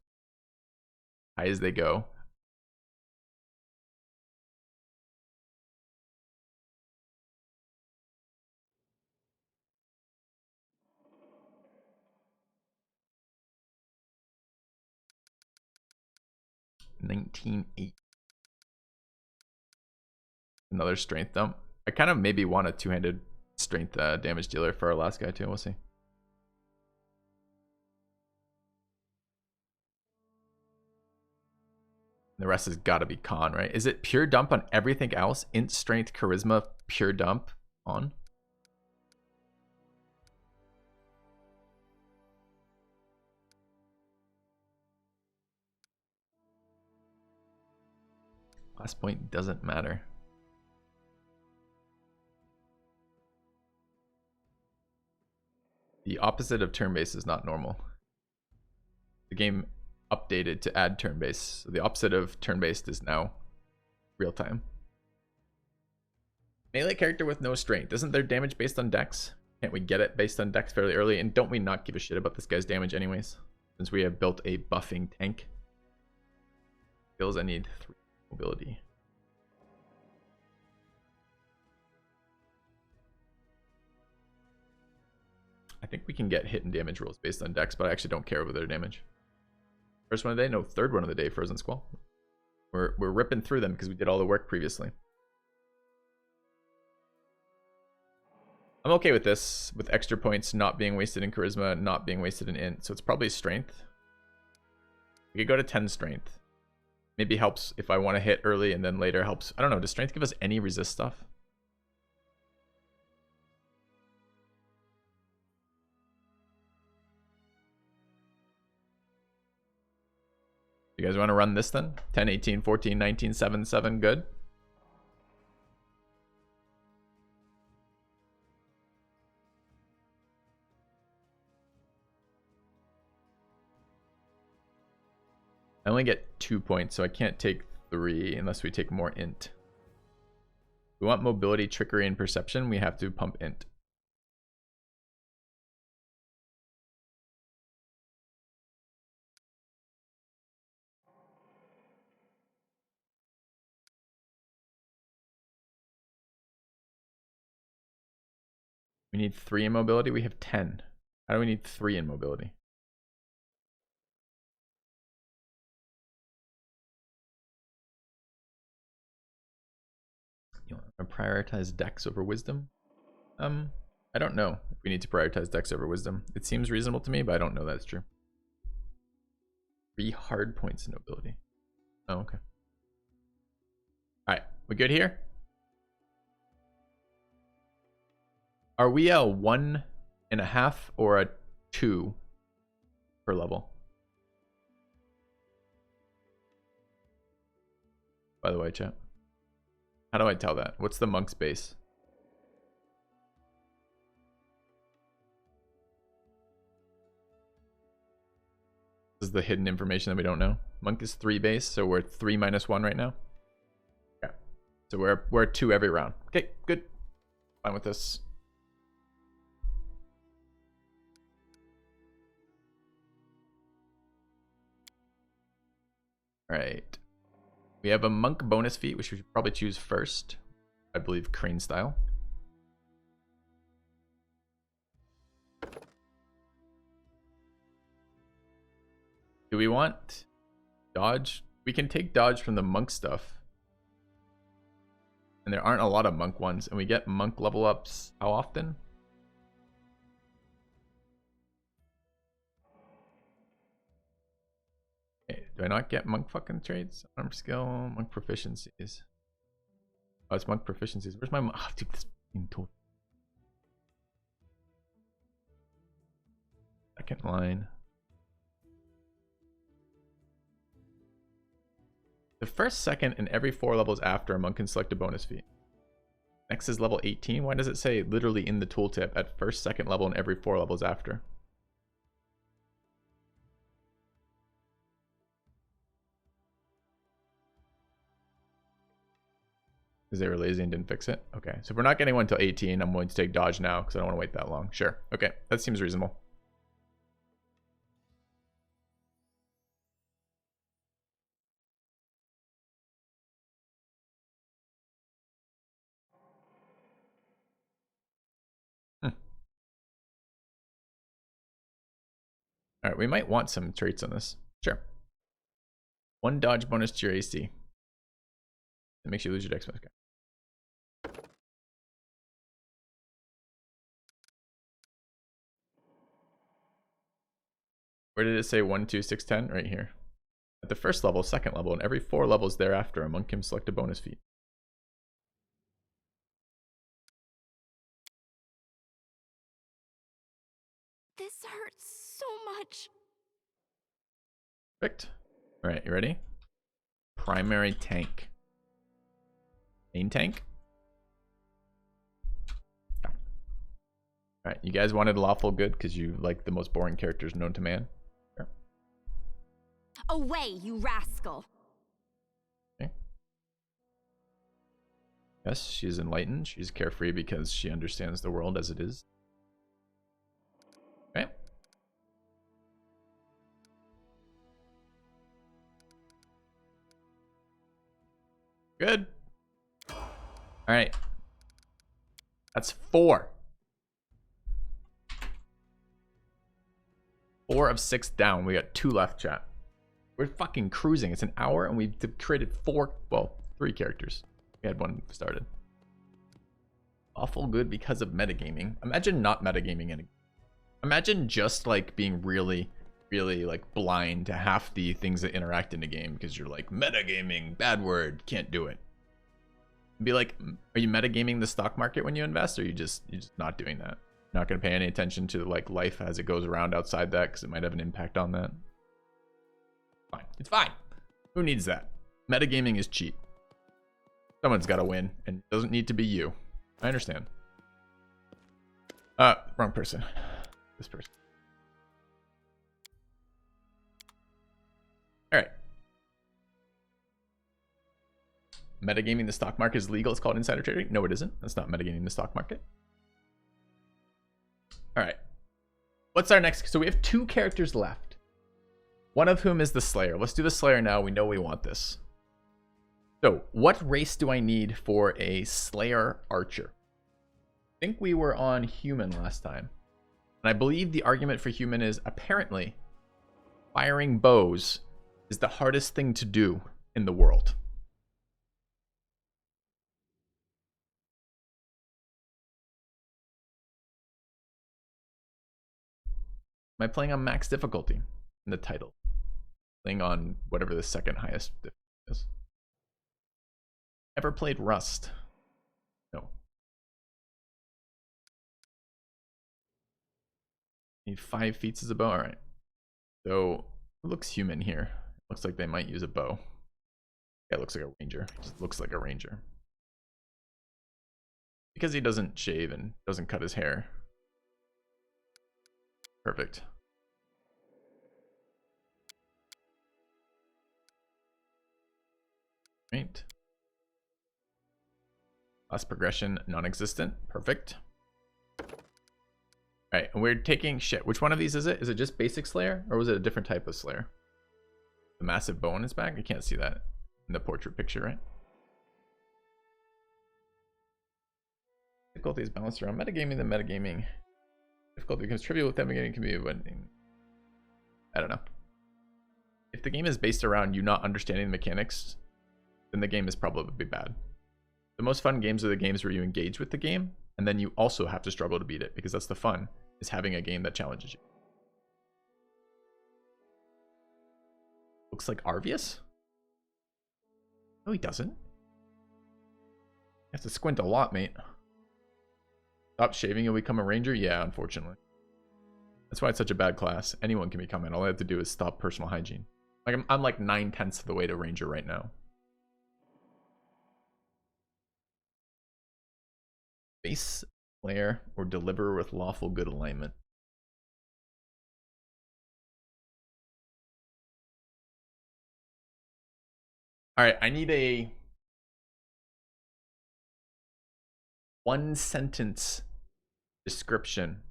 High as they go. $19,800. Another strength dump. I kind of maybe want a 2-handed strength damage dealer for our last guy too. We'll see. The rest has got to be con, right? Is it pure dump on everything else? Int, strength, charisma, pure dump on? Last point doesn't matter. The opposite of turn-based is not normal. The game updated to add turn-based. So the opposite of turn-based is now real-time. Melee character with no strength. Isn't there damage based on dex? Can't we get it based on dex fairly early? And don't we not give a shit about this guy's damage anyways? Since we have built a buffing tank. Skills, I need 3 mobility. I think we can get hit and damage rolls based on dex, but I actually don't care about their damage. First one of the day? No, third one of the day, Frozen Squall. We're ripping through them because we did all the work previously. I'm okay with this, with extra points not being wasted in charisma, not being wasted in int. So it's probably strength. We could go to 10 strength. Maybe helps if I want to hit early and then later helps. I don't know. Does strength give us any resist stuff? You guys want to run this then? 10, 18, 14, 19, 7, 7. Good. I only get 2 points, so I can't take 3 unless we take more int. If we want mobility, trickery, and perception, we have to pump int. We need 3 in mobility. We have 10. How do we need 3 in mobility? You want to prioritize dex over wisdom? I don't know if we need to prioritize dex over wisdom. It seems reasonable to me, but I don't know that's true. 3 hard points in mobility. Oh, okay. Alright, we good here? Are we a 1.5 or a 2 per level? By the way, chat. How do I tell that? What's the monk's base? This is the hidden information that we don't know. Monk is 3 base, so we're 3 minus 1 right now. Yeah. So we're 2 every round. Okay, good. Fine with this. Alright. We have a monk bonus feat, which we should probably choose first. I believe crane style. Do we want dodge? We can take dodge from the monk stuff. And there aren't a lot of monk ones. And we get monk level ups how often? Okay, do I not get monk fucking traits? Arm skill, monk proficiencies. Oh, it's monk proficiencies. Where's my monk? Oh, dude, this tool. Second line. The first, second, and every 4 levels after, a monk can select a bonus feat. Next is level 18. Why does it say literally in the tooltip at first, second level, and every 4 levels after? Because they were lazy and didn't fix it? Okay, so if we're not getting one until 18, I'm willing to take dodge now because I don't want to wait that long. Sure. Okay, that seems reasonable. Alright, we might want some traits on this. Sure. 1 dodge bonus to your AC. That makes you lose your dex bonus. Where did it say 1, 2, 6, 10? Right here. At the first level, second level, and every 4 levels thereafter, a monk can select a bonus feat. This hurts so much. Perfect. Alright, you ready? Primary tank. Main tank? Alright, you guys wanted lawful good because you like the most boring characters known to man? Sure. Away, you rascal. Okay. Yes, she's enlightened. She's carefree because she understands the world as it is. Good. All right. That's 4. 4 of 6 down. We got 2 left, chat. We're fucking cruising. It's an hour and we've created 3 characters. We had 1 started. Awful good because of metagaming. Imagine not metagaming in a game. Imagine just like being really like blind to half the things that interact in the game because you're like metagaming, bad word, can't do it. Be like, are you metagaming the stock market when you invest, or you're just not doing that? Not going to pay any attention to like life as it goes around outside that because it might have an impact on that. Fine, it's fine. Who needs that? Metagaming is cheap. Someone's got to win, and it doesn't need to be you. I understand. Wrong person. This person. All right. Metagaming the stock market is legal. It's called insider trading. No, it isn't. That's not metagaming the stock market. All right. What's our next? So we have 2 characters left. One of whom is the Slayer. Let's do the Slayer now. We know we want this. So what race do I need for a Slayer Archer? I think we were on human last time. And I believe the argument for human is apparently firing bows is the hardest thing to do in the world. Am I playing on max difficulty in the title? Playing on whatever the second highest is. Ever played Rust? No. Need 5 feats as a bow. All right. So it looks human here. Looks like they might use a bow. Yeah, it looks like a ranger. It just looks like a ranger. Because he doesn't shave and doesn't cut his hair. Perfect. Right. Last progression, non-existent. Perfect. Alright, and we're taking shit. Which one of these is it? Is it just basic Slayer? Or was it a different type of Slayer? The massive bow on his back? I can't see that in the portrait picture, right? Difficulty is balanced around metagaming than metagaming. Difficulty becomes trivial with metagaming can be winning. I don't know. If the game is based around you not understanding the mechanics, then the game is probably bad. The most fun games are the games where you engage with the game, and then you also have to struggle to beat it, because that's the fun, is having a game that challenges you. Looks like Arvius? No, he doesn't. You have to squint a lot, mate. Stop shaving, you'll become a ranger? Yeah, unfortunately. That's why it's such a bad class. Anyone can become it. All I have to do is stop personal hygiene. Like I'm like 9/10 of the way to ranger right now. Base Slayer or Deliverer with lawful good alignment. Alright, I need a 1-sentence description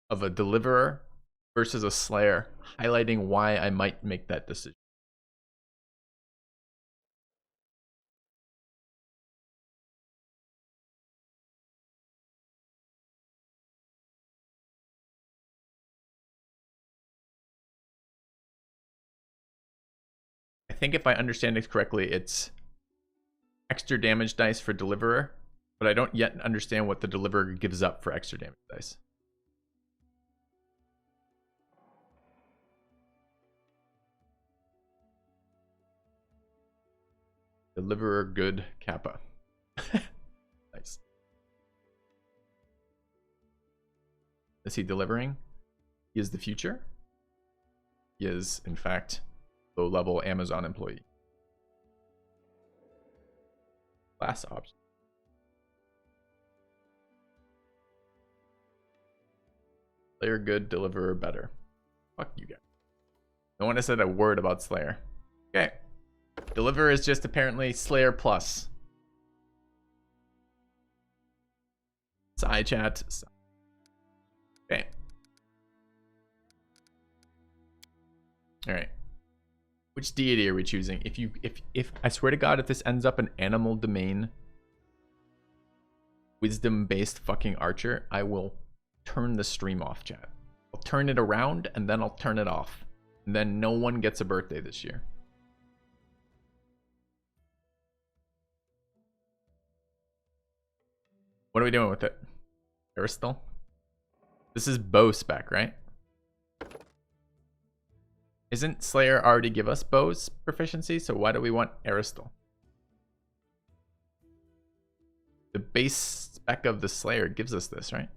of a Deliverer versus a Slayer, highlighting why I might make that decision. I think if I understand it correctly, it's extra damage dice for Deliverer, but I don't yet understand what the Deliverer gives up for extra damage dice. Deliverer good Kappa. Nice. Is he delivering? He is the future. He is, in fact, low-level Amazon employee. Class option. Slayer good, Deliverer better. Fuck you guys. No one has said a word about Slayer. Okay. Deliverer is just apparently Slayer plus. Side chat. Okay. Alright. Which deity are we choosing? If I swear to God, if this ends up an animal domain wisdom-based fucking archer, I will turn the stream off, chat. I'll turn it around and then I'll turn it off. And then no one gets a birthday this year. What are we doing with it? Aristal? This is bow spec, right? Isn't Slayer already give us bows proficiency? So why do we want Aristal? The base spec of the Slayer gives us this, right?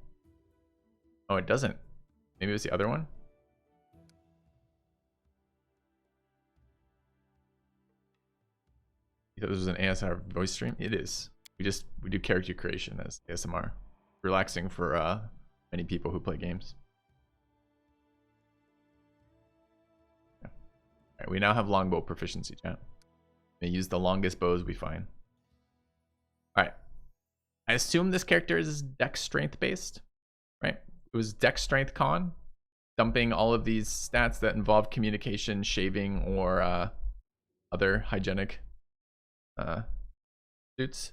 Oh, it doesn't. Maybe it was the other one? You thought this was an ASMR voice stream? It is. We do character creation as ASMR. Relaxing for many people who play games. Yeah. All right, we now have longbow proficiency, chat. May use the longest bows we find. All right. I assume this character is dex strength based, right? It was dex strength con, dumping all of these stats that involve communication, shaving, or other hygienic suits.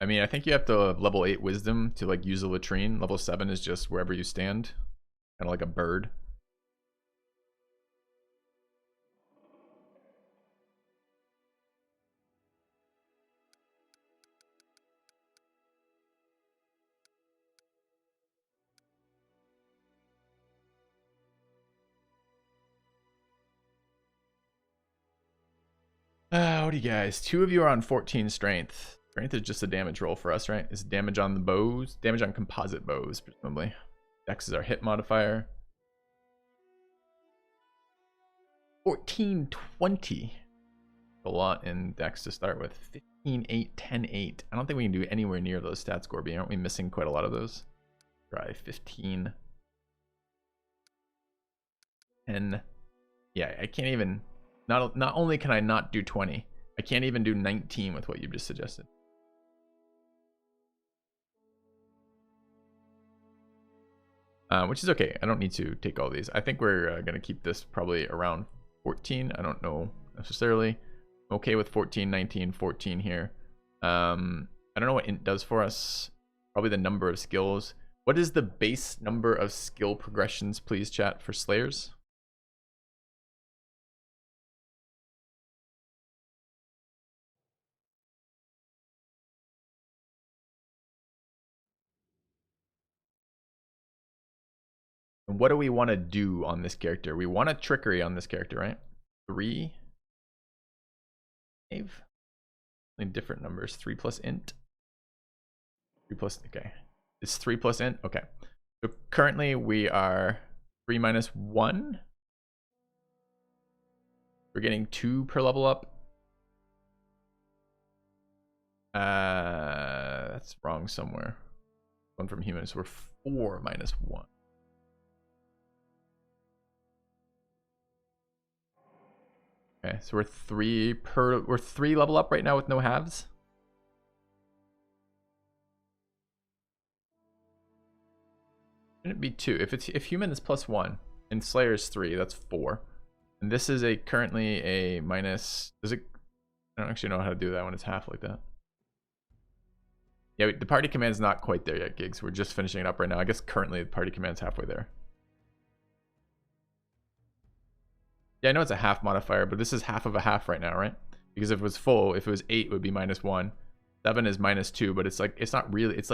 I mean, I think you have to level 8 wisdom to like use a latrine. Level 7 is just wherever you stand, kind of like a bird. Howdy guys, 2 of you are on 14 strength. Strength is just a damage roll for us, right? It's damage on the bows, damage on composite bows, presumably. Dex is our hit modifier. 1420. A lot in Dex to start with. 15, 8, 10, 8. I don't think we can do anywhere near those stats, Gorby. Aren't we missing quite a lot of those? Try 15. 10. Yeah, I can't even... Not only can I not do 20, I can't even do 19 with what you just suggested. Which is okay. I don't need to take all these. I think we're going to keep this probably around 14. I don't know necessarily. I'm okay with 14, 19, 14 here. I don't know what int does for us. Probably the number of skills. What is the base number of skill progressions, please, chat, for Slayers? And what do we want to do on this character? We want a trickery on this character, right? 3. Different numbers. 3 plus int. 3 plus, okay. It's 3 plus int? Okay. So currently we are 3 minus 1. We're getting 2 per level up. That's wrong somewhere. 1 from human, so we're 4 minus 1. Okay, so we're 3 level up right now with no halves. Shouldn't it be 2? If human is plus 1 and Slayer is 3, that's 4. And this is currently a minus. Does it? I don't actually know how to do that when it's half like that. Yeah, the party command is not quite there yet, Gigs. We're just finishing it up right now. I guess currently the party command's halfway there. Yeah, I know it's a half modifier, but this is half of a half right now, right? Because if it was full, if it was 8, it would be minus 1. 7 is minus 2, but it's like it's not really. It's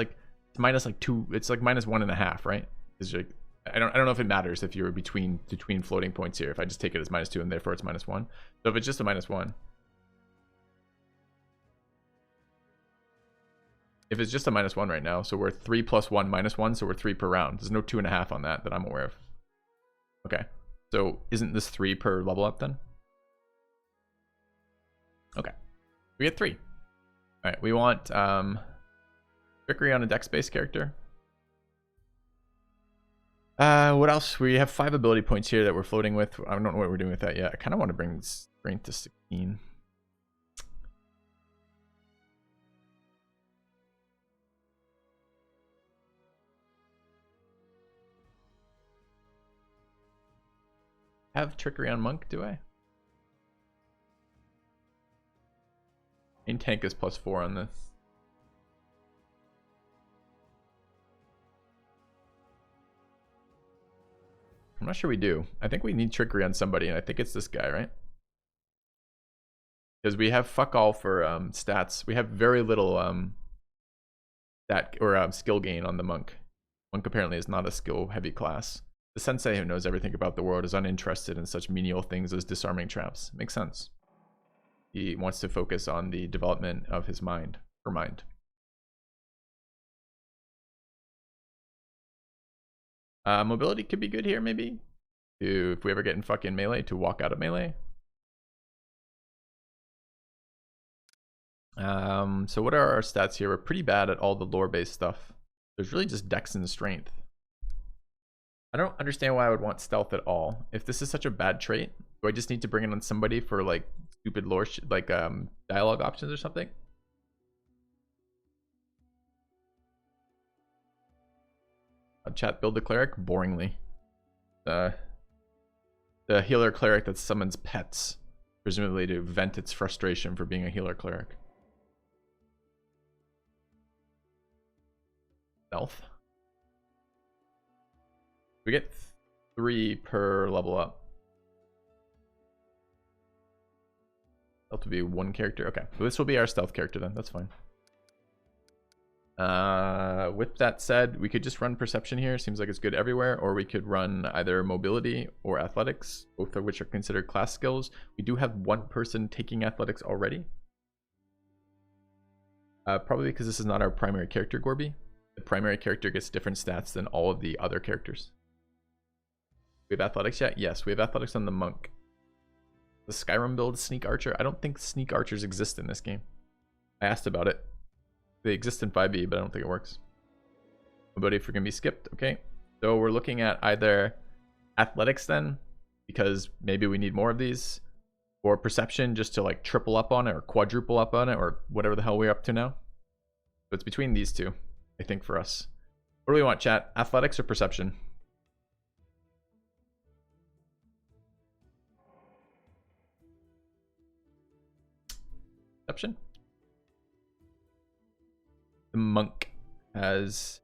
minus like 2. It's like minus 1.5, right? It's like, I don't know if it matters if you're between floating points here. If I just take it as minus 2 and therefore it's minus 1. So if it's just a minus 1. If it's just a minus 1 right now, so we're 3 plus 1 minus 1, so we're 3 per round. There's no 2.5 on that I'm aware of. Okay. So isn't this 3 per level up then? Okay. We get 3. Alright, we want trickery on a dex-based character. What else? We have 5 ability points here that we're floating with. I don't know what we're doing with that yet. I kind of want to bring strength to 16. have trickery on monk, do I? Main tank is +4 on this. I'm not sure we do. I think we need trickery on somebody, and I think it's this guy, right? Because we have fuck all for stats. We have very little stat or skill gain on the monk. Monk apparently is not a skill heavy class. The sensei who knows everything about the world is uninterested in such menial things as disarming traps. Makes sense. He wants to focus on the development of his mind, her mind. Mobility could be good here, maybe. If we ever get in fucking melee, to walk out of melee. So what are our stats here? We're pretty bad at all the lore-based stuff. There's really just dex and strength. I don't understand why I would want stealth at all. If this is such a bad trait, do I just need to bring it on somebody for like stupid lore, like dialogue options or something? Chat, build the cleric boringly. The healer cleric that summons pets, presumably to vent its frustration for being a healer cleric. Stealth. We get 3 per level up. Stealth would be 1 character. Okay, so this will be our stealth character then. That's fine. With that said, we could just run perception here. Seems like it's good everywhere. Or we could run either mobility or athletics, both of which are considered class skills. We do have 1 person taking athletics already. Probably because this is not our primary character, Gorby. The primary character gets different stats than all of the other characters. We have athletics yet? Yes, we have athletics on the monk. The Skyrim build sneak archer. I don't think sneak archers exist in this game. I asked about it. They exist in 5e, but I don't think it works. Mobility if we're going to be skipped. Okay. So we're looking at either athletics then, because maybe we need more of these, or perception just to like triple up on it or quadruple up on it or whatever the hell we're up to now. So it's between these two, I think, for us. What do we want, chat? Athletics or perception? Perception? The monk has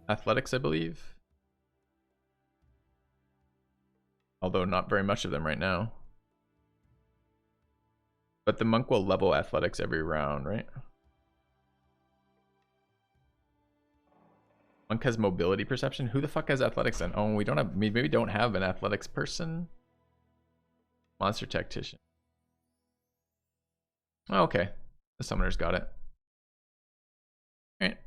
athletics, I believe. Although not very much of them right now. But the monk will level athletics every round, right? Monk has mobility perception. Who the fuck has athletics then? Oh, we don't have, maybe we don't have an athletics person. Monster tactician. Oh, okay. The summoner's got it. Alright.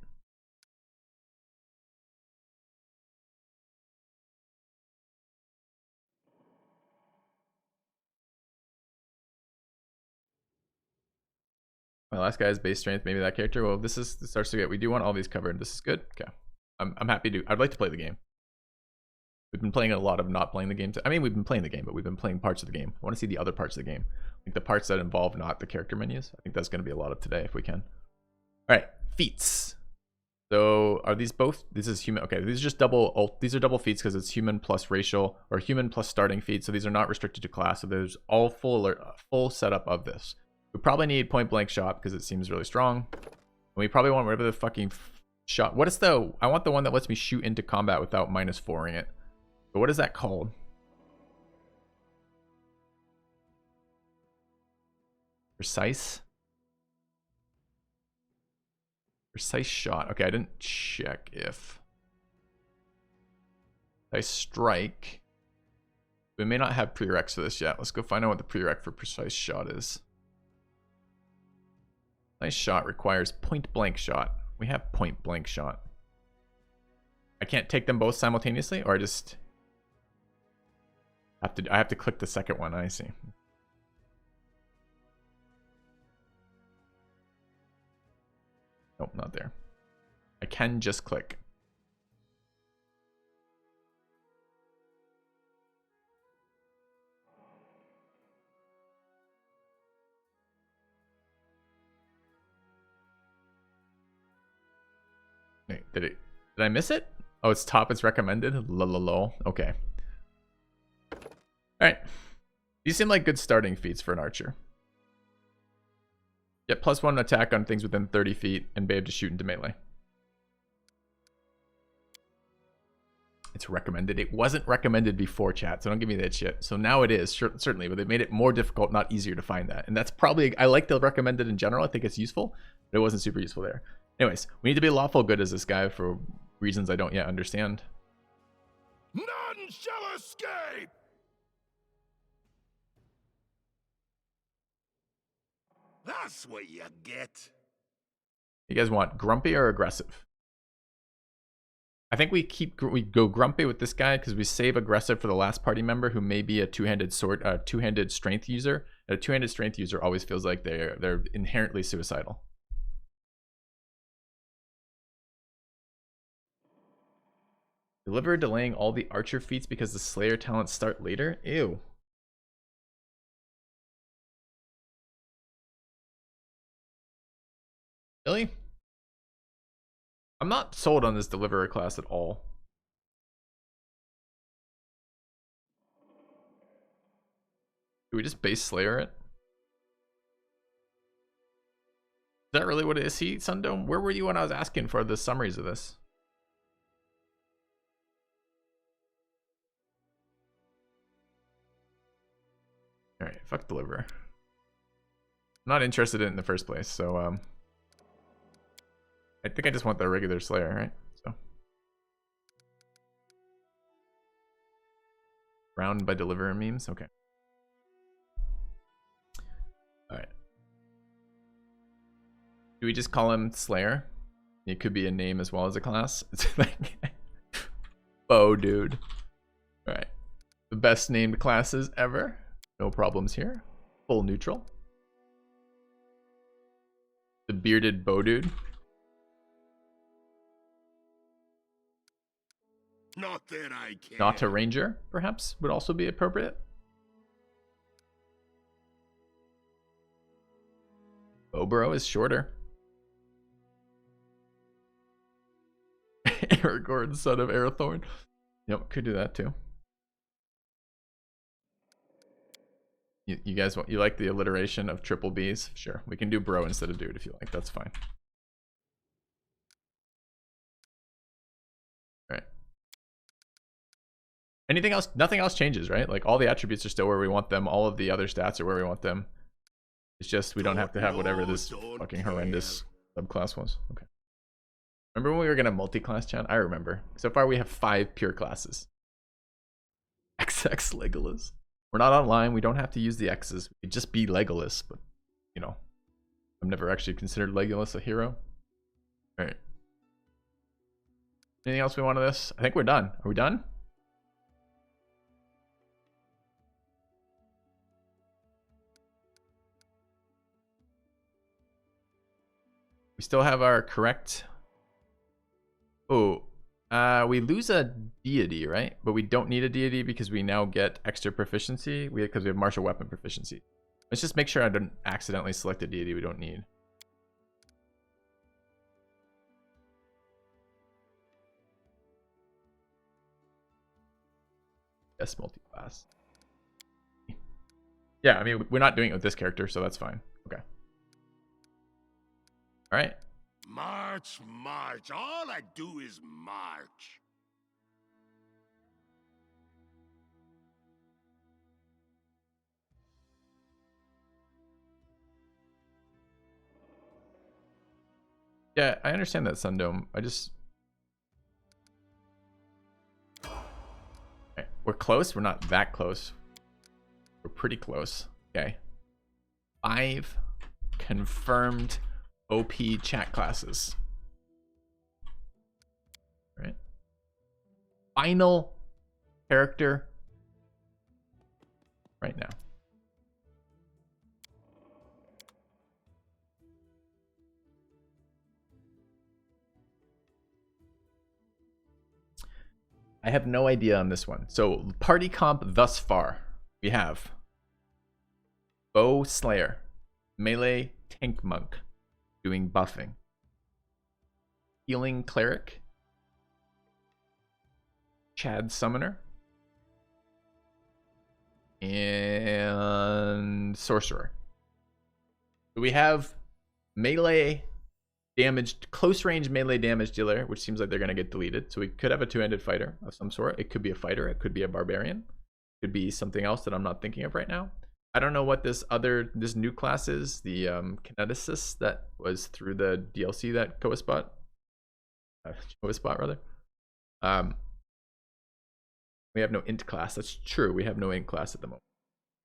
My last guy is base strength, maybe that character. Well, this starts to get, we do want all these covered. This is good. Okay. I'm happy to, I'd like to play the game. We've been playing a lot of not playing the game. I mean, we've been playing the game, but we've been playing parts of the game. I want to see the other parts of the game. Like the parts that involve not the character menus. I think that's going to be a lot of today if we can. All right, feats. So are these both? This is human. Okay, these are just double. These are double feats because it's human plus racial or human plus starting feats. So these are not restricted to class. So there's all full setup of this. We probably need point blank shot because it seems really strong. And we probably want whatever the fucking shot. What is the? I want the one that lets me shoot into combat without -4ing it. But what is that called? Precise shot. Okay, I didn't check if precise strike. We may not have prereqs for this yet. Let's go find out what the prereq for precise shot is. Precise shot requires point blank shot. We have point blank shot. I can't take them both simultaneously, or I just have to. I have to click the second one. I see. Nope, not there. I can just click. Wait, did I miss it? Oh, it's top, it's recommended. Lol. Okay. Alright. These seem like good starting feats for an archer. Get +1 attack on things within 30 feet and be able to shoot into melee. It's recommended. It wasn't recommended before, chat, so don't give me that shit. So now it is, certainly, but they made it more difficult, not easier to find that. And that's probably, I like the recommended in general. I think it's useful, but it wasn't super useful there. Anyways, we need to be lawful good as this guy for reasons I don't yet understand. None shall escape! That's what you get. You guys want grumpy or aggressive? I think we go grumpy with this guy because we save aggressive for the last party member who may be a two-handed strength user. And a two-handed strength user always feels like they're inherently suicidal. Deliver delaying all the archer feats because the slayer talents start later? Ew. Really? I'm not sold on this deliverer class at all. Do we just base slayer it? Is that really what it is? See, Sundome, where were you when I was asking for the summaries of this? Alright, fuck deliverer. I'm not interested in it in the first place, so I think I just want the regular slayer, right? So round by deliverer memes, okay. Alright. Do we just call him Slayer? It could be a name as well as a class. It's like oh dude. Alright. The best named classes ever. No problems here. Full neutral. The bearded bow dude. Not that I can. Not a ranger, perhaps, would also be appropriate. Bowbro is shorter. Aragorn, son of Arathorn. Yep, could do that too. You guys want, you like the alliteration of triple B's? Sure, we can do bro instead of dude if you like. That's fine. All right. Anything else? Nothing else changes, right? Like all the attributes are still where we want them. All of the other stats are where we want them. It's just we don't have to have whatever this fucking horrendous subclass was. Okay. Remember when we were gonna multi-class, chat? I remember. So far we have 5 pure classes. XX Legolas. We're not online. We don't have to use the X's. We could just be Legolas, but you know, I've never actually considered Legolas a hero. All right. Anything else we want of this? I think we're done. Are we done? We still have our correct. Oh, we lose a deity, right? But we don't need a deity because we now get extra proficiency because we have martial weapon proficiency. Let's just make sure I don't accidentally select a deity we don't need. Yes, multi-class. Yeah, I mean, we're not doing it with this character, so that's fine. Okay. All right. March, march. All I do is march. Yeah, I understand that, Sundome. I just... Okay. We're close. We're not that close. We're pretty close. Okay. 5 confirmed OP chat classes. Right. Final character right now. I have no idea on this one. So party comp thus far, we have Bow Slayer, Melee Tank Monk, doing buffing, Healing Cleric, Chad Summoner, sorcerer. So we have melee damage, close range melee damage dealer, which seems like they're going to get deleted. So we could have a two-handed fighter of some sort. It could be a fighter. It could be a barbarian. It could be something else that I'm not thinking of right now. I don't know what this new class is. The kineticist that was through the DLC that Koa bought. Rather. We have no int class. That's true. We have no int class at the moment.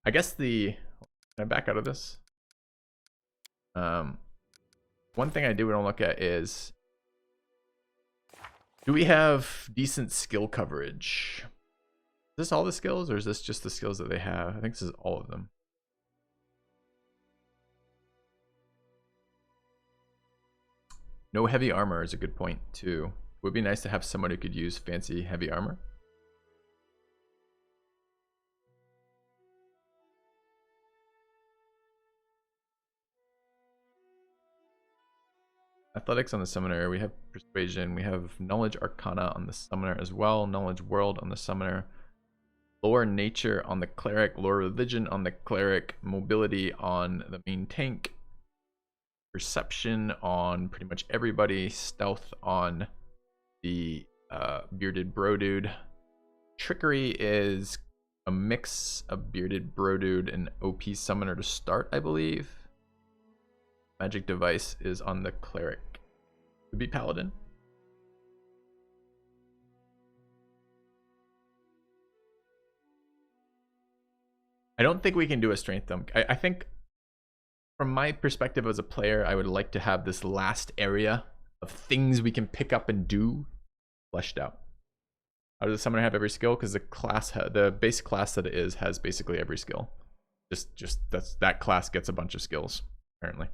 I guess can I back out of this? One thing I do want to look at is, do we have decent skill coverage? Is this all the skills, or is this just the skills that they have? I think this is all of them. No heavy armor is a good point too. It would be nice to have someone who could use fancy heavy armor. Athletics on the summoner. We have persuasion. We have knowledge arcana on the summoner as well. Knowledge world on the summoner. Lore nature on the cleric. Lore religion on the cleric. Mobility on the main tank. Perception on pretty much everybody. Stealth on the bearded bro dude. Trickery is a mix of bearded bro dude and OP summoner to start, I believe. Magic device is on the cleric. Could be paladin. I don't think we can do a strength dump. I think from my perspective as a player, I would like to have this last area of things we can pick up and do fleshed out. How does the summoner have every skill? Because the base class that it is has basically every skill. Just that class gets a bunch of skills apparently.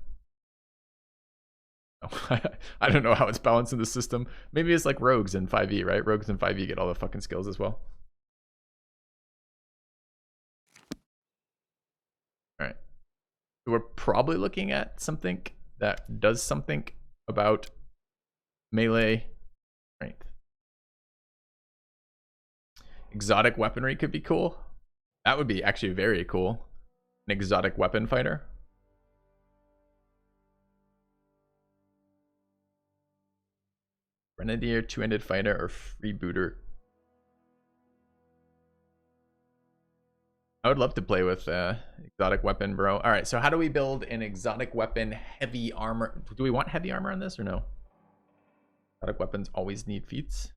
I don't know how it's balanced in the system. Maybe it's like rogues in 5e, right? Rogues in 5e get all the fucking skills as well. All right. So we're probably looking at something that does something about melee strength. Exotic weaponry could be cool. That would be actually very cool. An exotic weapon fighter. Grenadier, two-handed fighter, or freebooter. I would love to play with exotic weapon, bro. All right, so how do we build an exotic weapon heavy armor? Do we want heavy armor on this or no? Exotic weapons always need feats.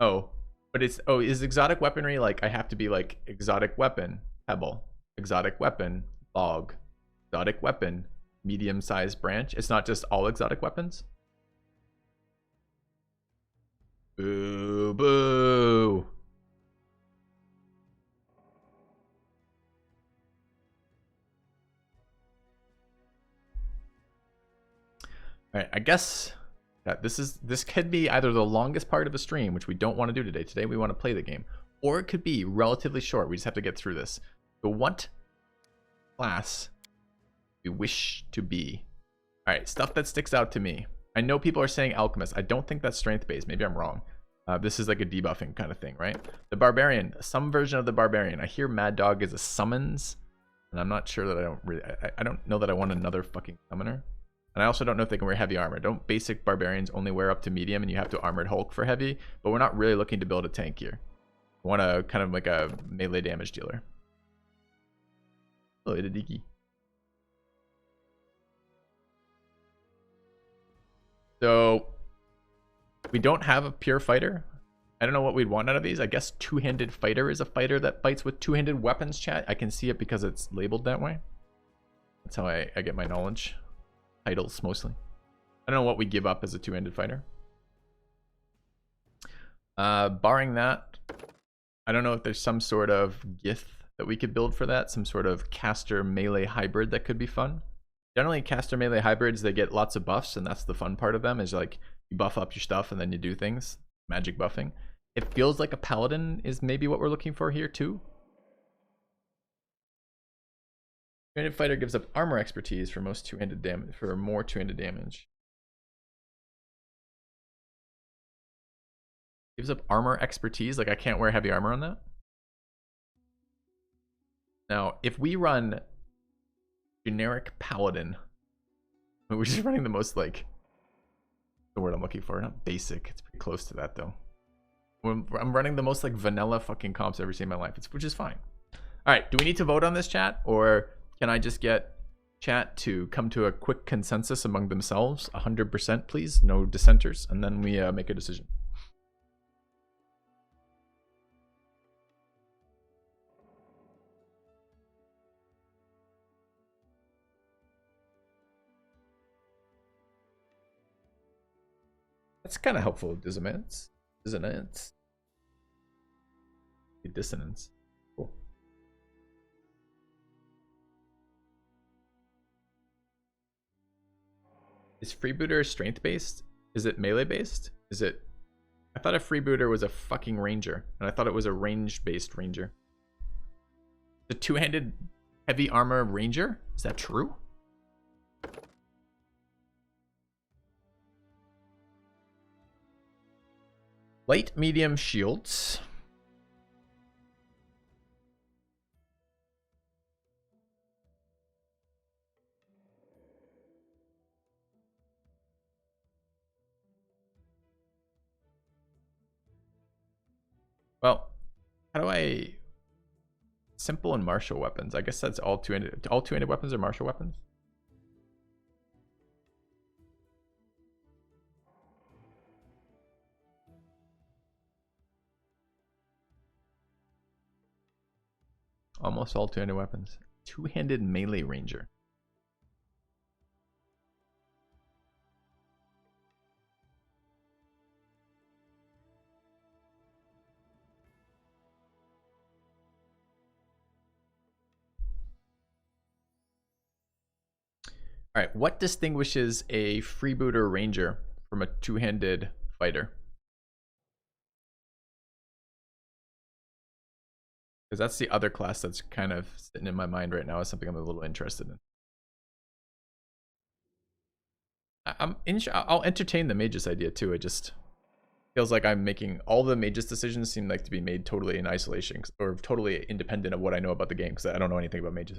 Oh, but is exotic weaponry like I have to be like exotic weapon, pebble, exotic weapon, log, exotic weapon, medium-sized branch? It's not just all exotic weapons? Boo, boo. All right, I guess that this could be either the longest part of the stream, which we don't want to do today. Today we want to play the game, or it could be relatively short. We just have to get through this. So what class we wish to be? All right, stuff that sticks out to me. I know people are saying alchemist. I don't think that's strength based. Maybe I'm wrong. This is like a debuffing kind of thing, right? The barbarian, some version of the barbarian. I hear Mad Dog is a summons, and I'm not sure that I don't know that I want another fucking summoner. And I also don't know if they can wear heavy armor. Don't basic barbarians only wear up to medium and you have to armored Hulk for heavy? But we're not really looking to build a tank here. We want a kind of like a melee damage dealer. Oh, it's a diggy. So we don't have a pure fighter. I don't know what we'd want out of these. I guess two-handed fighter is a fighter that fights with two-handed weapons, chat. I can see it because it's labeled that way. That's how I get my knowledge. Titles mostly. I don't know what we give up as a two-handed fighter. Barring that, I don't know if there's some sort of gith that we could build for that. Some sort of caster melee hybrid that could be fun. Generally, caster melee hybrids, they get lots of buffs, and that's the fun part of them, is like you buff up your stuff and then you do things. Magic buffing. It feels like a paladin is maybe what we're looking for here too. Two-handed fighter gives up armor expertise for most two-handed damage, for more two-handed damage. Gives up armor expertise. Like I can't wear heavy armor on that. Now, if we run generic paladin, we're just running the most like the word I'm looking for, not basic. It's pretty close to that though. I'm running the most like vanilla fucking comps I've ever seen in my life, which is fine. All right, do we need to vote on this, chat, or can I just get chat to come to a quick consensus among themselves? 100%, please, no dissenters, and then we make a decision. That's kind of helpful, dissonance. Dissonance. Dissonance. Cool. Is freebooter strength based? Is it melee based? Is it? I thought a freebooter was a fucking ranger, and I thought it was a range based ranger. The two-handed heavy armor ranger? Is that true? Light medium shields. Well, how do I simple and martial weapons? I guess that's all two-handed. All two-handed weapons are martial weapons. Almost all two-handed weapons. Two-handed melee ranger. All right, what distinguishes a freebooter ranger from a two-handed fighter? Because that's the other class that's kind of sitting in my mind right now as something I'm a little interested in. I'll entertain the mages idea too. It just feels like I'm making all the mages decisions seem like to be made totally in isolation or totally independent of what I know about the game, because I don't know anything about mages.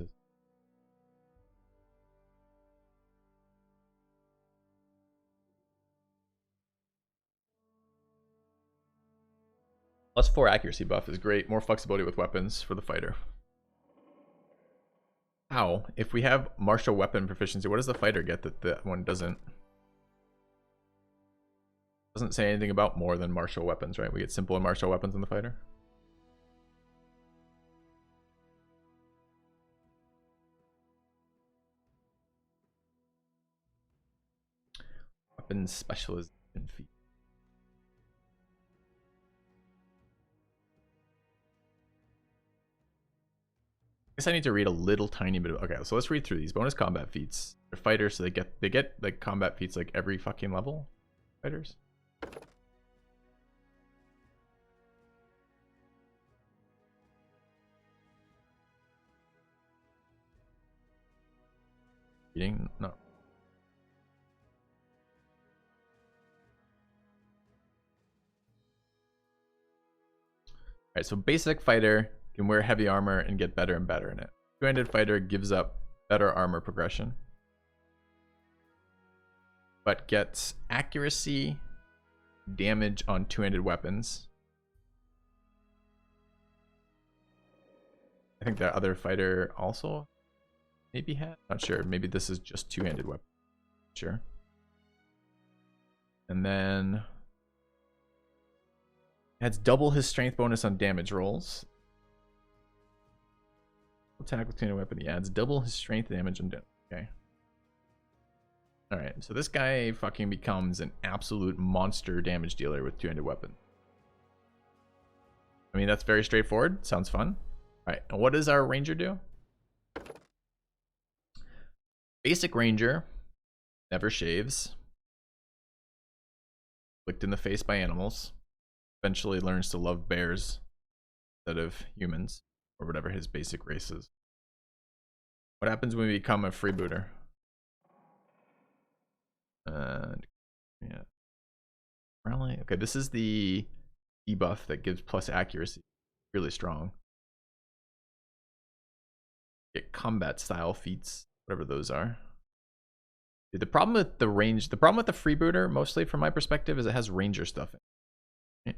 +4 accuracy buff is great. More flexibility with weapons for the fighter. How? If we have martial weapon proficiency, what does the fighter get that that one doesn't? Doesn't say anything about more than martial weapons, right? We get simple and martial weapons in the fighter. Weapons specialization feat. I guess I need to read a little tiny bit of. Okay, so let's read through these bonus combat feats. They're fighters, so they get like combat feats like every fucking level. Fighters. Reading? No. Alright, so basic fighter can wear heavy armor and get better and better in it. Two-handed fighter gives up better armor progression, but gets accuracy, damage on two-handed weapons. I think that other fighter also maybe had. Not sure. Maybe this is just two-handed weapon. Sure. And then adds double his strength bonus on damage rolls. Attack with two-handed weapon. He adds double his strength damage on damage. Okay. Alright, so this guy fucking becomes an absolute monster damage dealer with two-handed weapon. I mean, that's very straightforward. Sounds fun. Alright, and what does our ranger do? Basic ranger never shaves. Licked in the face by animals. Eventually learns to love bears instead of humans, or whatever his basic race is. What happens when we become a freebooter? Yeah. Really? Okay, this is the debuff that gives plus accuracy. Really strong. Get combat style feats, whatever those are. Dude, the problem with the range, the problem with the freebooter, mostly from my perspective, is it has ranger stuff in it.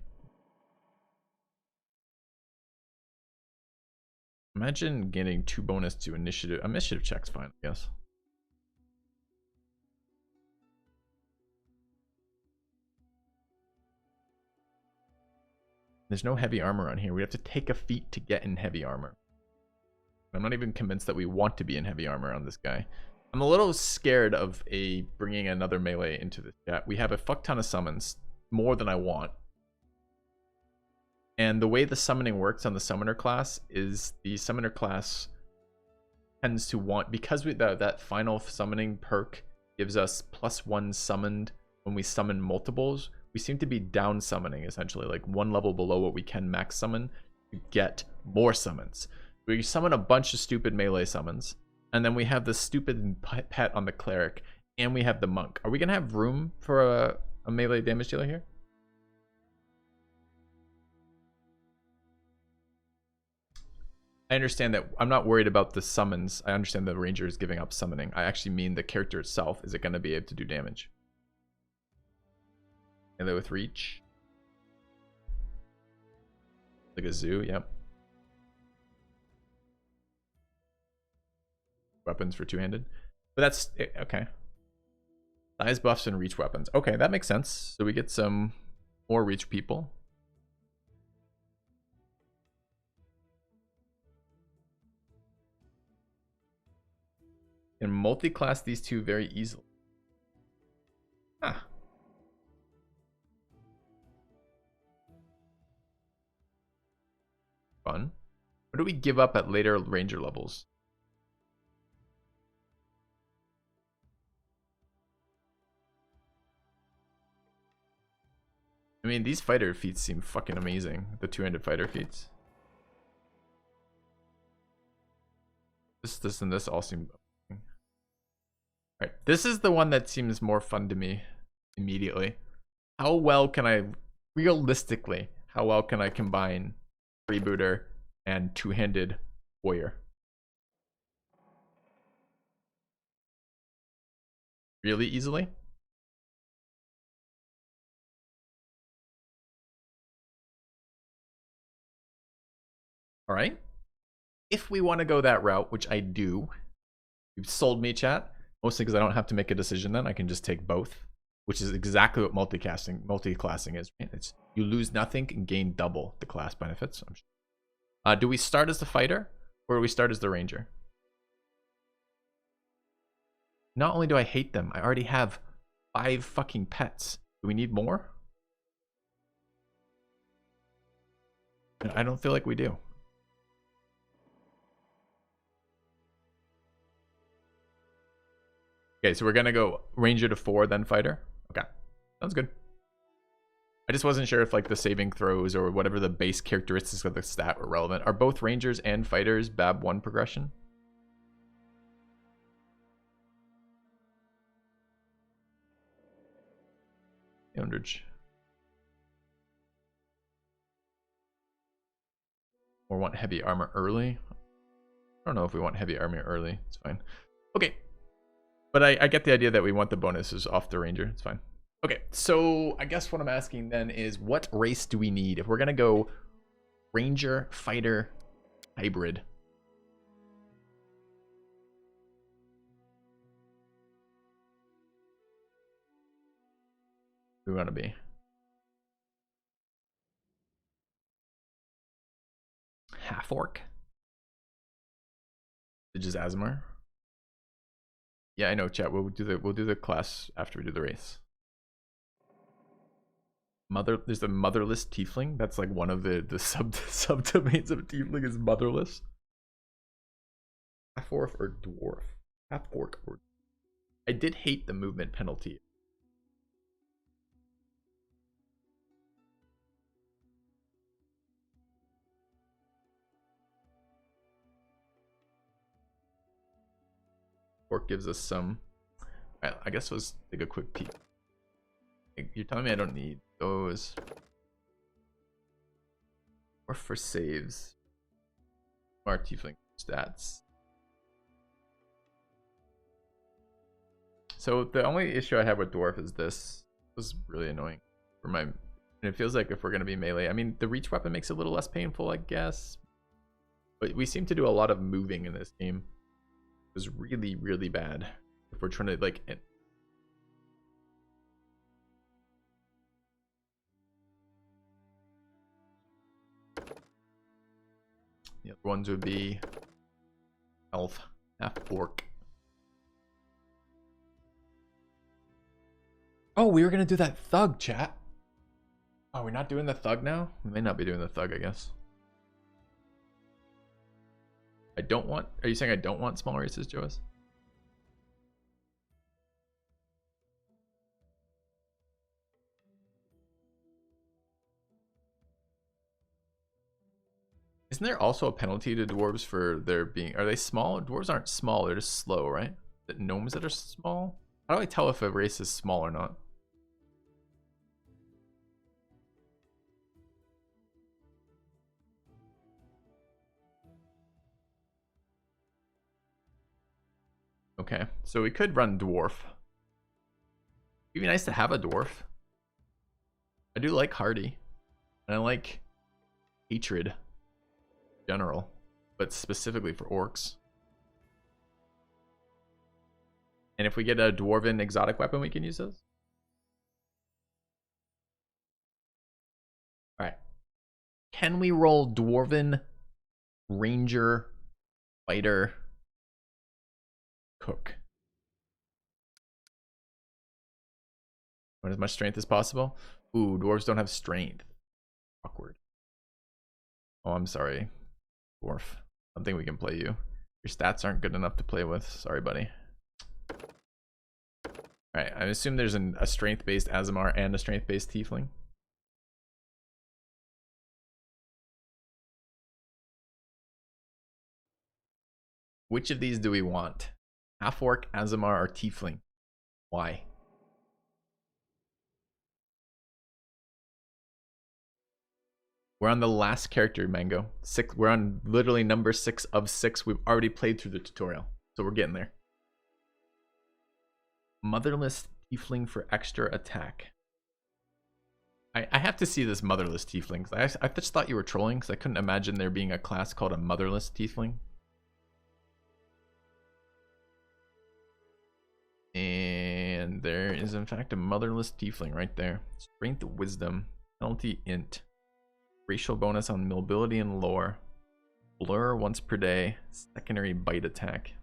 Imagine getting 2 bonus to initiative. Initiative check's fine, I guess. There's no heavy armor on here. We have to take a feat to get in heavy armor. I'm not even convinced that we want to be in heavy armor on this guy. I'm a little scared of bringing another melee into the chat. We have a fuck ton of summons, more than I want. And the way the summoning works on the summoner class is the summoner class tends to want, because that final summoning perk gives us +1 summoned when we summon multiples, we seem to be down summoning essentially, like 1 level below what we can max summon to get more summons. We summon a bunch of stupid melee summons, and then we have the stupid pet on the cleric, and we have the monk. Are we gonna have room for a melee damage dealer here? I understand that. I'm not worried about the summons. I understand the ranger is giving up summoning. I actually mean the character itself. Is it going to be able to do damage? Melee with reach. Like a zoo, yep. Weapons for two-handed. But that's okay. Size buffs and reach weapons. Okay, that makes sense. So we get some more reach people. And multi-class these two very easily. Ah. Fun. What do we give up at later ranger levels? I mean, these fighter feats seem fucking amazing. The two-handed fighter feats. This, and this all seem... Alright, this is the one that seems more fun to me immediately. How well can I, realistically, how well can I combine freebooter and two-handed warrior? Really easily? Alright. If we want to go that route, which I do, you've sold me, chat. Mostly because I don't have to make a decision then. I can just take both, which is exactly what multi-classing is. It's, you lose nothing and gain double the class benefits. Do we start as the fighter or do we start as the ranger? Not only do I hate them, I already have 5 fucking pets. Do we need more? I don't feel like we do. Okay, so we're gonna go ranger to 4, then fighter. Okay, sounds good. I just wasn't sure if like the saving throws or whatever the base characteristics of the stat were relevant. Are both rangers and fighters BAB 1 progression? Or want heavy armor early? I don't know if we want heavy armor early. It's fine. Okay. But I get the idea that we want the bonuses off the ranger. It's fine. Okay, so I guess what I'm asking then is what race do we need? If we're going to go ranger, fighter, hybrid. We want to be. Half orc. Just Asmar. Yeah, I know, chat. We'll do the class after we do the race. There's the motherless tiefling. That's like one of the subdomains of tiefling is motherless. Half orc or dwarf? Half orc or... I did hate the movement penalty. Orc gives us some... I guess let's take a quick peek. You're telling me I don't need those. Or for saves. Our tiefling stats. So the only issue I have with dwarf is this. This is really annoying for my. And it feels like if we're gonna be melee, I mean the reach weapon makes it a little less painful, I guess. But we seem to do a lot of moving in this game. It was really, really bad. If we're trying to like. The other ones would be elf, half orc. Oh, we were gonna do that thug, chat. Oh, we're not doing the thug now? We may not be doing the thug, I guess. I don't want. Are you saying I don't want small races, Joas? Isn't there also a penalty to dwarves for their being? Are they small? Dwarves aren't small, they're just slow, right? Is it gnomes that are small? How do I tell if a race is small or not? Okay, so we could run dwarf. It'd be nice to have a dwarf. I do like hardy. And I like hatred in general, but specifically for orcs. And if we get a dwarven exotic weapon, we can use those. Alright. Can we roll dwarven, ranger, fighter, cook? Want as much strength as possible? Ooh, dwarves don't have strength. Awkward. Oh, I'm sorry, dwarf. I don't think we can play you. Your stats aren't good enough to play with. Sorry, buddy. Alright, I assume there's a strength-based Aasimar and a strength-based Tiefling. Which of these do we want? Half-Orc, Aasimar, or Tiefling? Why? We're on the last character, Mango. We're on literally number 6 of 6. We've already played through the tutorial, so we're getting there. Motherless Tiefling for extra attack. I have to see this Motherless Tiefling. I just thought you were trolling because I couldn't imagine there being a class called a Motherless Tiefling. And there is in fact a Motherless Tiefling right there. Strength, Wisdom, penalty, Int. Racial bonus on mobility and lore. Blur once per day. Secondary bite attack.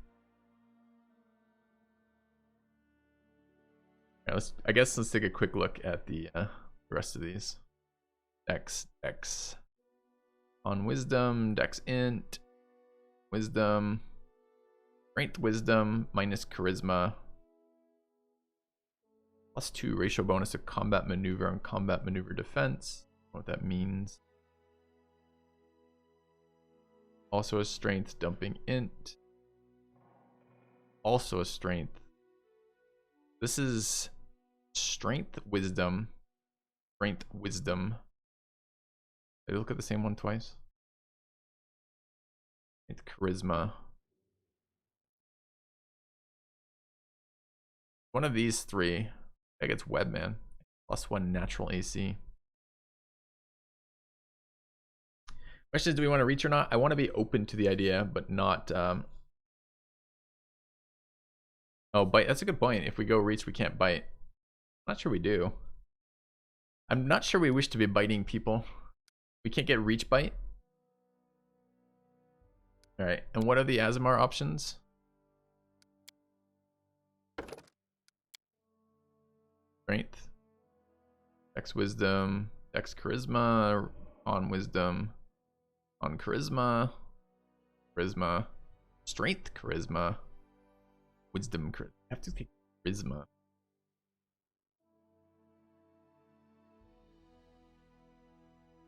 Right, I guess let's take a quick look at the rest of these. Dex. On Wisdom, Dex Int. Wisdom. Strength, Wisdom, minus Charisma. +2 racial bonus of combat maneuver and combat maneuver defense. I don't know what that means. Also a strength, dumping Int. Also a strength. This is strength, wisdom. Strength, wisdom. Did I look at the same one twice? Strength, charisma. One of these three. I think it's Webman. +1 natural AC. Question is, do we want to reach or not? I want to be open to the idea, but not... Oh, bite. That's a good point. If we go reach, we can't bite. I'm not sure we do. I'm not sure we wish to be biting people. We can't get reach bite. Alright, and what are the Aasimar options? Strength. Dex wisdom. Dex charisma. On wisdom. On charisma. Charisma. Strength charisma. Wisdom charisma. I have to take charisma.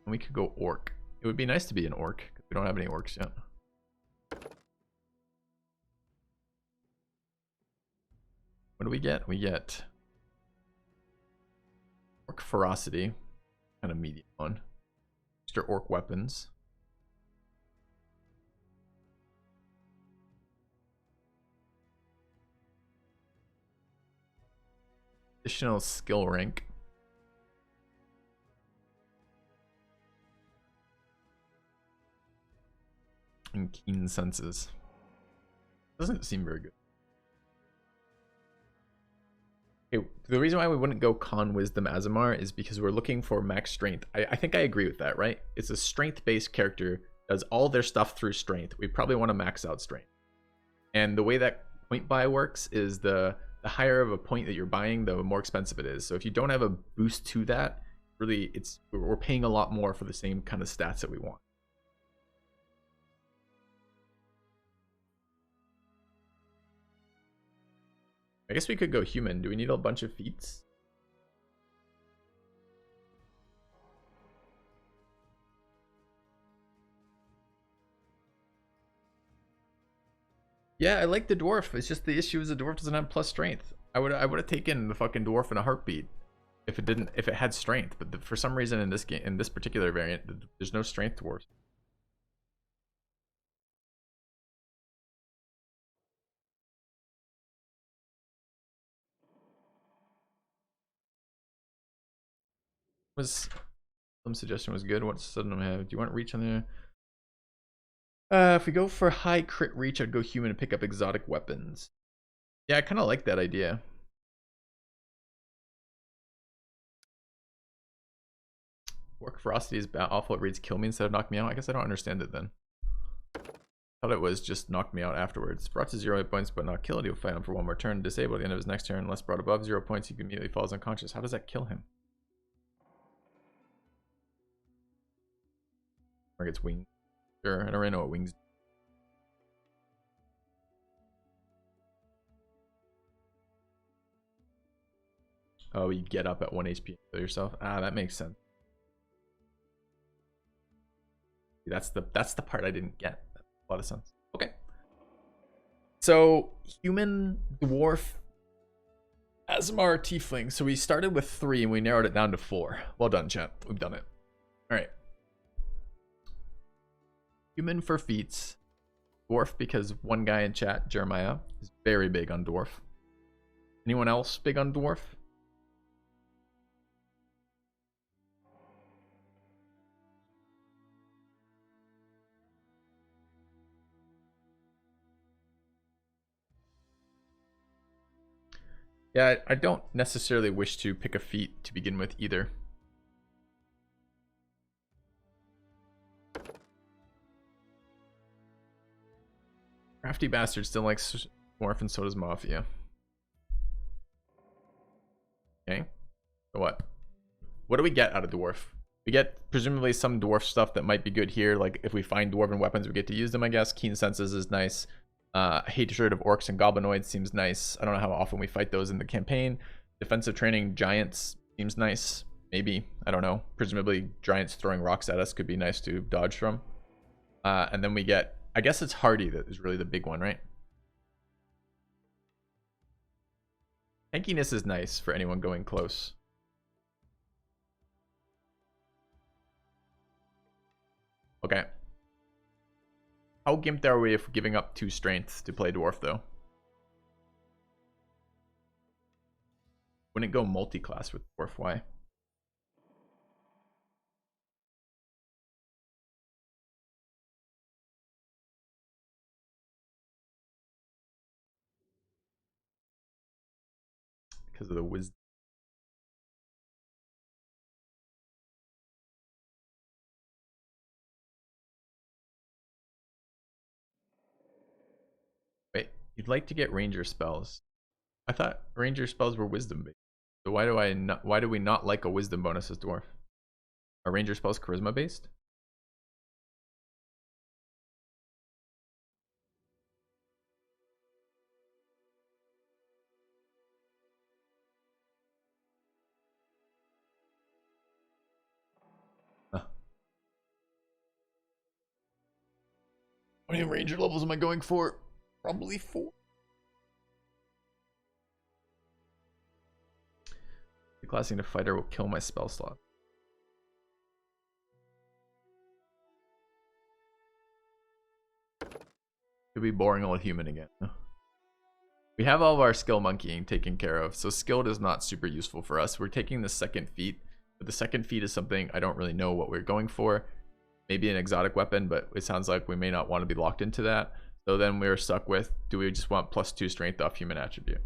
And we could go orc. It would be nice to be an orc, because we don't have any orcs yet. What do we get? We get orc ferocity, kind of medium one. extra orc weapons. Additional skill rank. And keen senses. Doesn't seem very good. Okay, the reason why we wouldn't go con wisdom Azamar is because we're looking for max strength. I think I agree with that, right? It's a strength-based character, does all their stuff through strength. We probably want to max out strength. And the way that point buy works is the higher of a point that you're buying, the more expensive it is. So if you don't have a boost to that, really we're paying a lot more for the same kind of stats that we want. I guess we could go human. Do we need a bunch of feats? Yeah, I like the dwarf. It's just the issue is the dwarf doesn't have plus strength. I would have taken the fucking dwarf in a heartbeat if it had strength. But for some reason in this game, in this particular variant, there's no strength dwarves. Some suggestion was good. What sudden I have? Do you want reach on there? If we go for high crit reach, I'd go human and pick up exotic weapons. Yeah, I kind of like that idea. Work ferocity is awful. It reads kill me instead of knock me out. I guess I don't understand it then. Thought it was just knock me out afterwards. Brought to 0 hit points, but not killed. He'll fight him for one more turn. Disable at the end of his next turn. Unless brought above 0 points, he immediately falls unconscious. How does that kill him? Or gets wings. Sure, I don't really know what wings do. Oh, you get up at 1 HP and kill yourself. Ah, that makes sense. That's the part I didn't get. That makes a lot of sense. Okay. So human, dwarf, Azamar, tiefling. So we started with 3 and we narrowed it down to 4. Well done, chat. We've done it. All right. Human for feats. Dwarf because one guy in chat, Jeremiah, is very big on dwarf. Anyone else big on dwarf? Yeah, I don't necessarily wish to pick a feat to begin with either. Crafty Bastard still likes Dwarf and so does Mafia. Okay. So what? What do we get out of Dwarf? We get presumably some Dwarf stuff that might be good here. Like if we find Dwarven weapons, we get to use them, I guess. Keen Senses is nice. Hatred of Orcs and Goblinoids seems nice. I don't know how often we fight those in the campaign. Defensive Training Giants seems nice. Maybe. I don't know. Presumably giants throwing rocks at us could be nice to dodge from. And then we get... I guess it's Hardy that is really the big one, right? Tankiness is nice for anyone going close. Okay. How gimped are we if giving up 2 strengths to play Dwarf, though? Wouldn't go multi-class with Dwarf, why? Because of the wisdom. Wait, you'd like to get ranger spells. I thought ranger spells were wisdom based. So why do we not like a wisdom bonus as Dwarf? Are ranger spells charisma based? Huh. How many ranger levels am I going for? Probably 4. Classing a fighter will kill my spell slot. Could be boring old human again. We have all of our skill monkeying taken care of, so skilled is not super useful for us. We're taking the second feat, but the second feat is something I don't really know what we're going for. Maybe an exotic weapon, but it sounds like we may not want to be locked into that. So then we're stuck with, do we just want +2 strength off human attribute?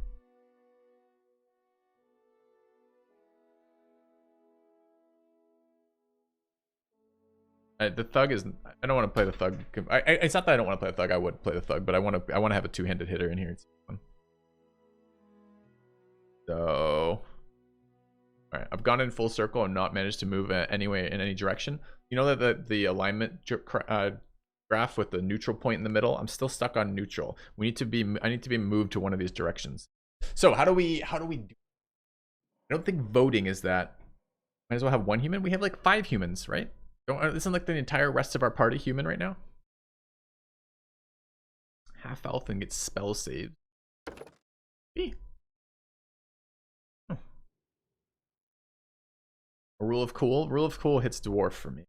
The thug is, I don't want to play the thug. It's not that I don't want to play the thug. I would play the thug, but I want to have a two-handed hitter in here. It's fun. So, all right, I've gone in full circle and not managed to move anyway in any direction. You know that the alignment graph with the neutral point in the middle, I'm still stuck on neutral. I need to be moved to one of these directions. So how do we do? I don't think voting is that. Might as well have one human. We have like 5 humans, right? Isn't like the entire rest of our party human right now? Half elf and gets spell saved. A rule of cool. Rule of cool hits dwarf for me.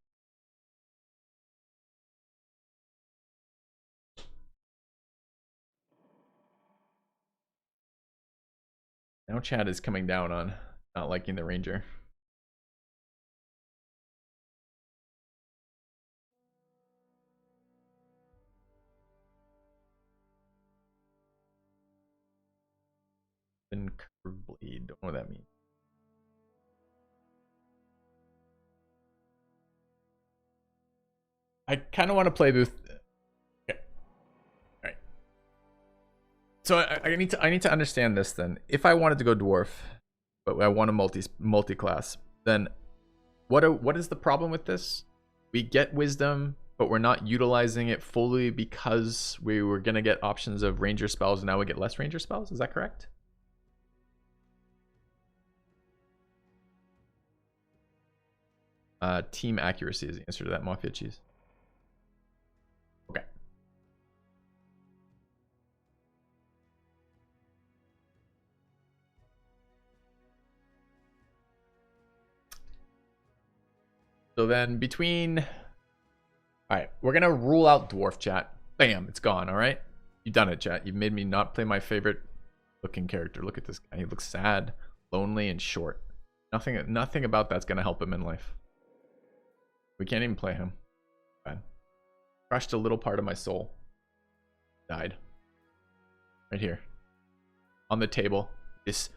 Now Chad is coming down on not liking the ranger. Curved blade, don't know what that means. I kind of want to play Booth. Okay. All right. So I need to understand this then. If I wanted to go dwarf, but I want a multi-class, then what is the problem with this? We get wisdom, but we're not utilizing it fully because we were gonna get options of ranger spells, and now we get less ranger spells. Is that correct? Team accuracy is the answer to that, Mafia Cheese. Okay. So then between... Alright, we're going to rule out dwarf, chat. Bam, it's gone, alright? You've done it, chat. You've made me not play my favorite looking character. Look at this guy. He looks sad, lonely, and short. Nothing about that's going to help him in life. We can't even play him. Bad. Crushed a little part of my soul. Died. Right here. On the table. Just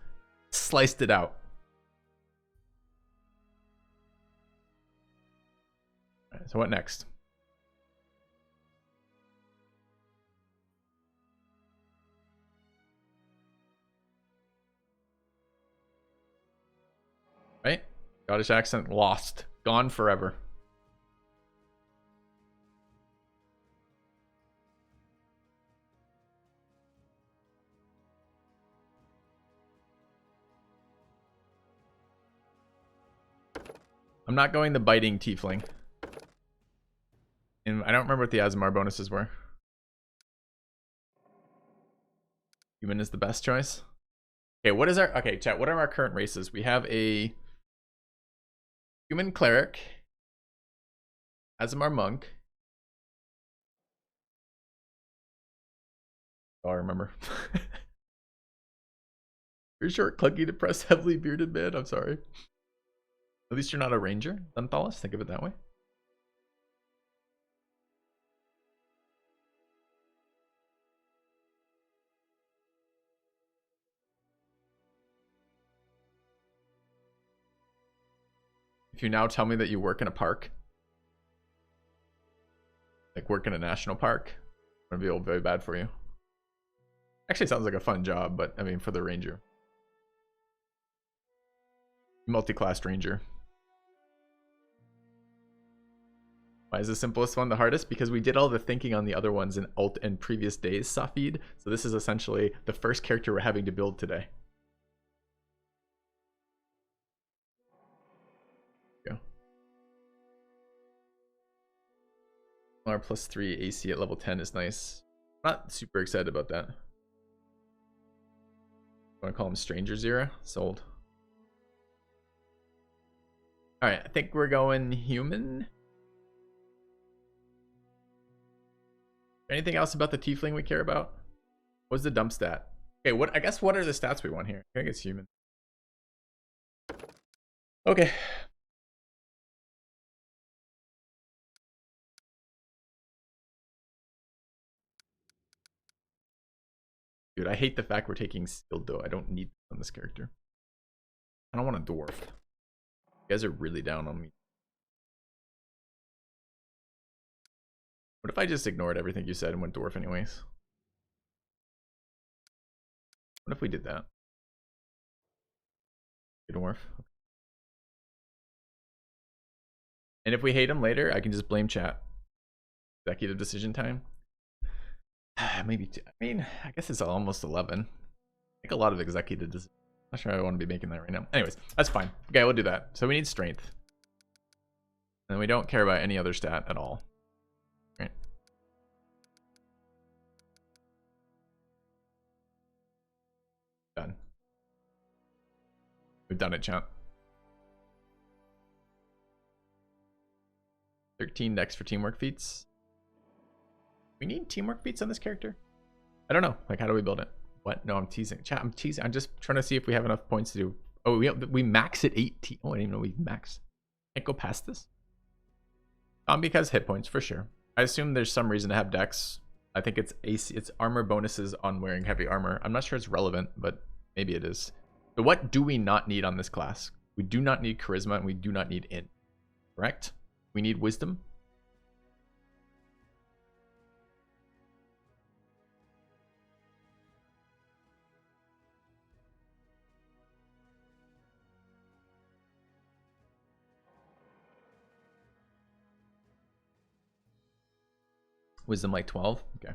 sliced it out. Alright, so what next? Right? Scottish accent lost. Gone forever. I'm not going the biting tiefling. And I don't remember what the Azamar bonuses were. Human is the best choice. Okay, what is our... Okay, chat, what are our current races? We have a human cleric, Azamar monk. Oh, I remember. Pretty short, clunky, depressed, heavily bearded man. I'm sorry. At least you're not a ranger, Dunthalis. Think of it that way. If you now tell me that you work in a park, like work in a national park, I'm gonna be very bad for you. Actually, sounds like a fun job, but I mean, for the ranger. Multi-class ranger. Why is the simplest one the hardest? Because we did all the thinking on the other ones in alt and previous days, Safid. So this is essentially the first character we're having to build today. Go. R +3 AC at level 10 is nice. Not super excited about that. Want to call him Stranger Zero? Sold. Alright, I think we're going human. Anything else about the tiefling we care about? What's the dump stat? Okay, what are the stats we want here? I think it's human. Okay. Dude, I hate the fact we're taking skilled though. I don't need this on this character. I don't want a dwarf. You guys are really down on me. What if I just ignored everything you said and went dwarf anyways? What if we did that? Dwarf. And if we hate him later, I can just blame chat. Executive decision time. Maybe I mean, I guess it's almost 11. I think a lot of executive decisions. Not sure I want to be making that right now. Anyways, that's fine. Okay, we'll do that. So we need strength. And we don't care about any other stat at all. Right. Done. We've done it, chat. 13 dex for teamwork feats. We need teamwork feats on this character? I don't know. Like, how do we build it? What? No, I'm teasing. Chat, I'm teasing. I'm just trying to see if we have enough points to do. Oh, we max at 18. Oh, I didn't even know we maxed. Can't go past this. Because hit points, for sure. I assume there's some reason to have dex. I think it's AC. It's armor bonuses on wearing heavy armor. I'm not sure it's relevant, but maybe it is. So what do we not need on this class? We do not need charisma, and we do not need int. Correct? We need wisdom. Wisdom like 12? Okay.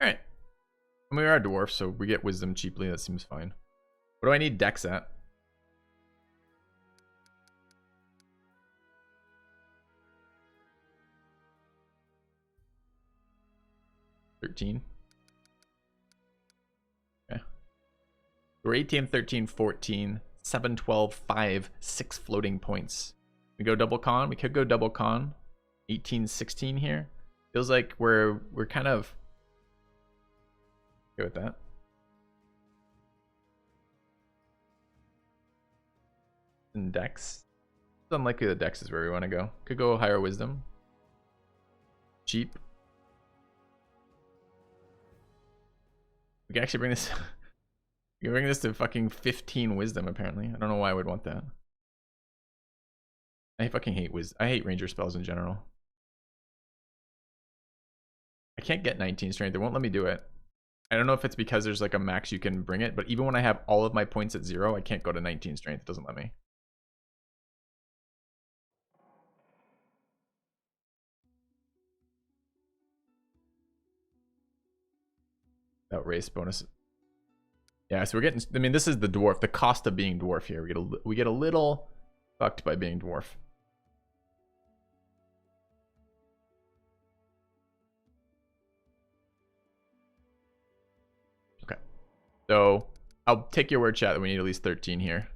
Alright. I mean, we are a dwarf, so we get wisdom cheaply. That seems fine. What do I need dex at? $13. Okay. We're 18, 13, 14, 7, 12, 5, 6 floating points. We go double con. We could go double con. 18, 16 here. Feels like we're kind of okay with that. And dex. It's unlikely the dex is where we want to go. Could go higher wisdom. Cheap. We can actually bring this. We can bring this to fucking 15 wisdom. Apparently, I don't know why I would want that. I fucking hate wisdom. I hate ranger spells in general. I can't get 19 strength. They won't let me do it. I don't know if it's because there's like a max you can bring it, but even when I have all of my points at 0, I can't go to 19 strength. It doesn't let me. Without race bonus. Yeah, so we're getting. I mean, this is the dwarf. The cost of being dwarf here. We get a little fucked by being dwarf. So I'll take your word, chat, that we need at least 13 here.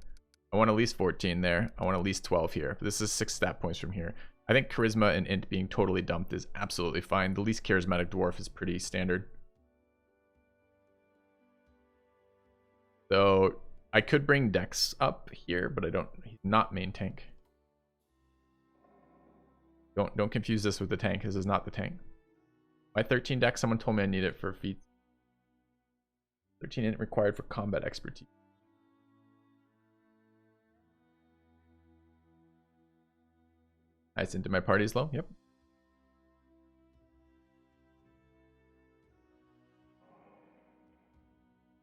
I want at least 14 there. I want at least 12 here. But this is 6 stat points from here. I think charisma and int being totally dumped is absolutely fine. The least charismatic dwarf is pretty standard. So I could bring Dex up here, but I don't. He's not main tank. Don't confuse this with the tank. This is not the tank. My 13 Dex, someone told me I need it for feats. 13 int required for combat expertise. Nice, into my party's low. Yep.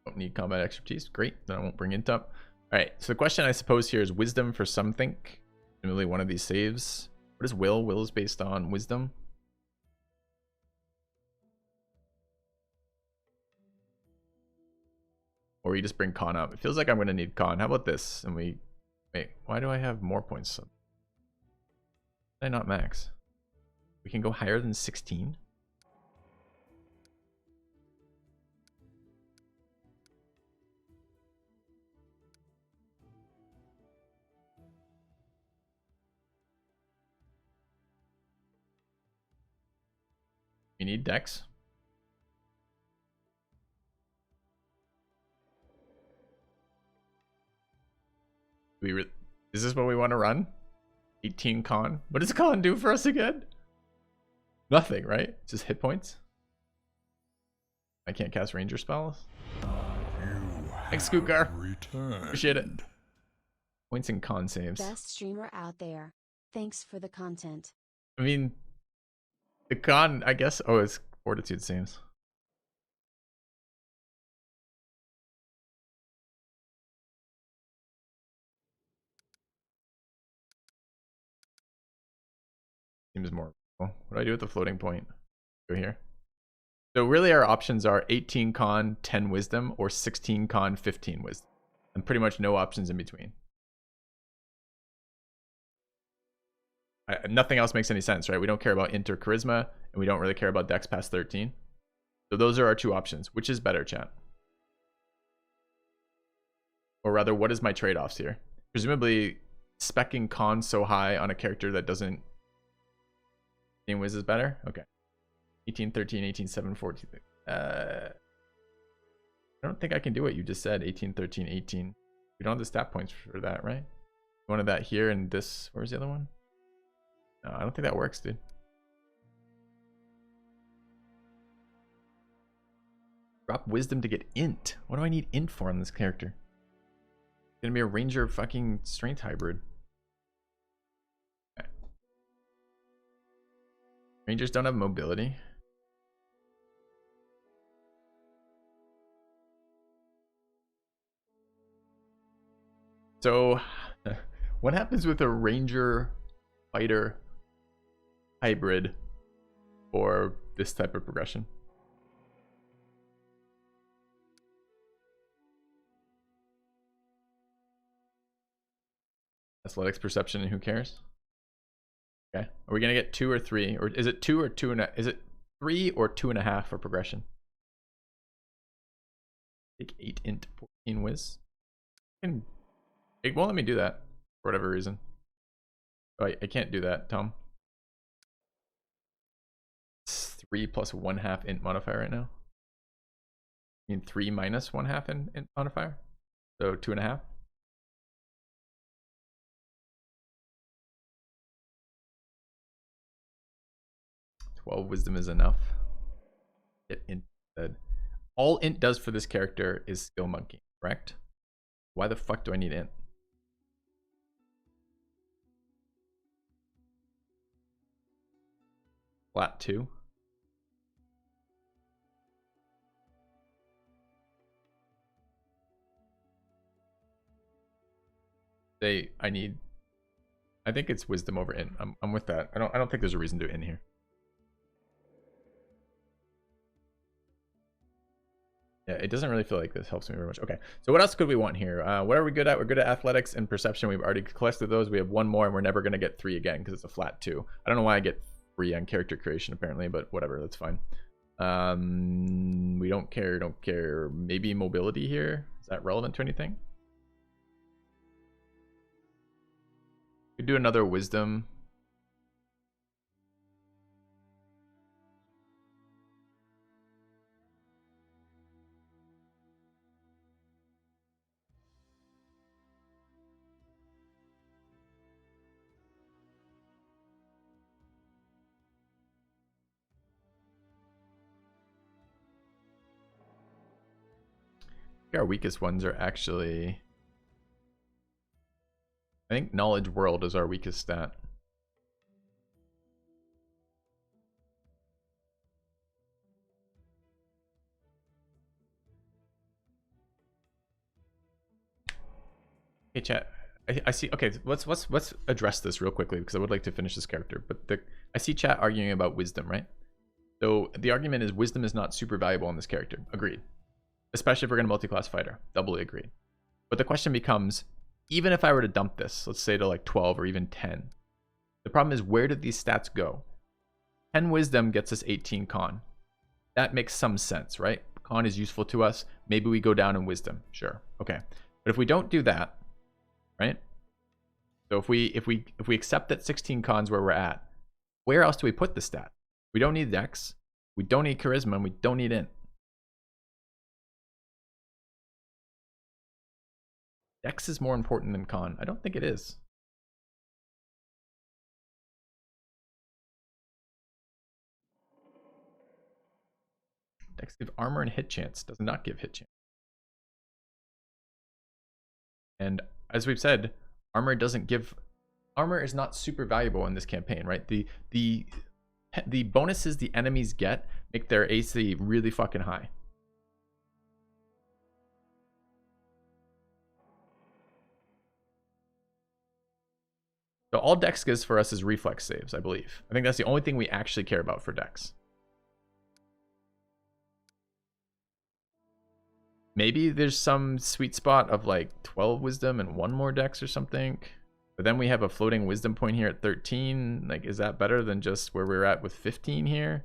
Don't need combat expertise. Great. Then I won't bring int up. All right. So the question I suppose here is wisdom for something. Presumably one of these saves. What is will? Will is based on wisdom. Or you just bring con up. It feels like I'm going to need con. How about this? And we... Wait, why do I have more points? Did I not max? We can go higher than 16? We need dex. Is this what we want to run? 18 con. What does con do for us again? Nothing, right? Just hit points. I can't cast ranger spells. Thanks, Skookar. Appreciate it. Points and con saves. Best streamer out there. Thanks for the content. I mean, the con, I guess. Oh, it's fortitude saves. Seems more. What do I do with the floating point? Go here. So really our options are 18 con, 10 wisdom, or 16 con, 15 wisdom. And pretty much no options in between. Nothing else makes any sense, right? We don't care about int or charisma, and we don't really care about dex past 13. So those are our two options. Which is better, chat? Or rather, what is my trade-offs here? Presumably, speccing con so high on a character that doesn't... 18 wiz is better? Okay. 18, 13, 18, 7, 14. I don't think I can do what you just said. 18, 13, 18. We don't have the stat points for that, right? One of that here and this. Where's the other one? No, I don't think that works, dude. Drop wisdom to get int. What do I need int for on this character? It's gonna be a ranger fucking strength hybrid. Okay. Rangers don't have mobility. So, what happens with a ranger fighter hybrid for this type of progression? Athletics, perception, and who cares? Okay. Are we gonna get 2 or 3, or is it 2 or 2 and a? Is it 3 or 2.5 for progression? Take 8 int 14 whiz. It won't let me do that for whatever reason. Oh, I can't do that, Tom. It's 3 plus 1/2 int modifier right now. I mean 3 minus 1/2 int modifier. So 2.5. Wisdom is enough. Get int instead. All int does for this character is skill monkey, correct? Why the fuck do I need int? Flat 2. I think it's wisdom over int. I'm with that. I don't think there's a reason to int here. Yeah, it doesn't really feel like this helps me very much. Okay, so what else could we want here? What are we good at? We're good at athletics and perception. We've already collected those. We have one more, and we're never going to get 3 again because it's a flat 2. I don't know why I get 3 on character creation, apparently, but whatever, that's fine. We don't care. Maybe mobility here? Is that relevant to anything? Could do another wisdom. Our weakest ones are actually, I think knowledge world is our weakest stat. Hey chat, I see. Okay, let's address this real quickly because I would like to finish this character. But I see chat arguing about wisdom, right? So the argument is wisdom is not super valuable on this character. Agreed. Especially if we're going to multi-class fighter. Doubly agreed. But the question becomes, even if I were to dump this, let's say to like 12 or even 10, the problem is, where did these stats go? 10 wisdom gets us 18 con. That makes some sense, right? Con is useful to us. Maybe we go down in wisdom. Sure. Okay. But if we don't do that, right? So if we accept that 16 con's where we're at, where else do we put the stat? We don't need dex. We don't need charisma and we don't need int. Dex is more important than con. I don't think it is. Dex give armor and hit chance. Does not give hit chance. And as we've said, armor doesn't give... Armor is not super valuable in this campaign, right? The bonuses the enemies get make their AC really fucking high. So all Dex gives for us is reflex saves, I believe. I think that's the only thing we actually care about for Dex. Maybe there's some sweet spot of like 12 wisdom and 1 more Dex or something. But then we have a floating wisdom point here at 13. Like, is that better than just where we're at with 15 here?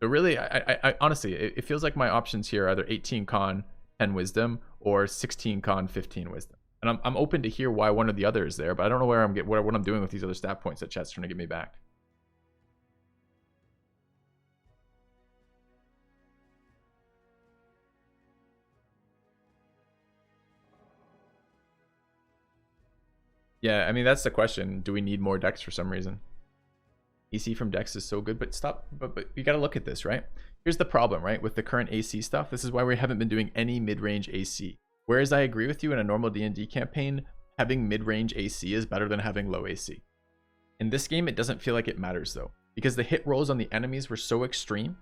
So really, I honestly, it feels like my options here are either 18 con, 10 wisdom, or 16 con, 15 wisdom. And I'm open to hear why one or the other is there, but I don't know where what I'm doing with these other stat points that chat's trying to get me back. Yeah, I mean, that's the question. Do we need more Dex for some reason? AC from Dex is so good, but stop. But you got to look at this, right? Here's the problem, right? With the current AC stuff, this is why we haven't been doing any mid-range AC. Whereas I agree with you, in a normal D&D campaign, having mid-range AC is better than having low AC. In this game, it doesn't feel like it matters, though, because the hit rolls on the enemies were so extreme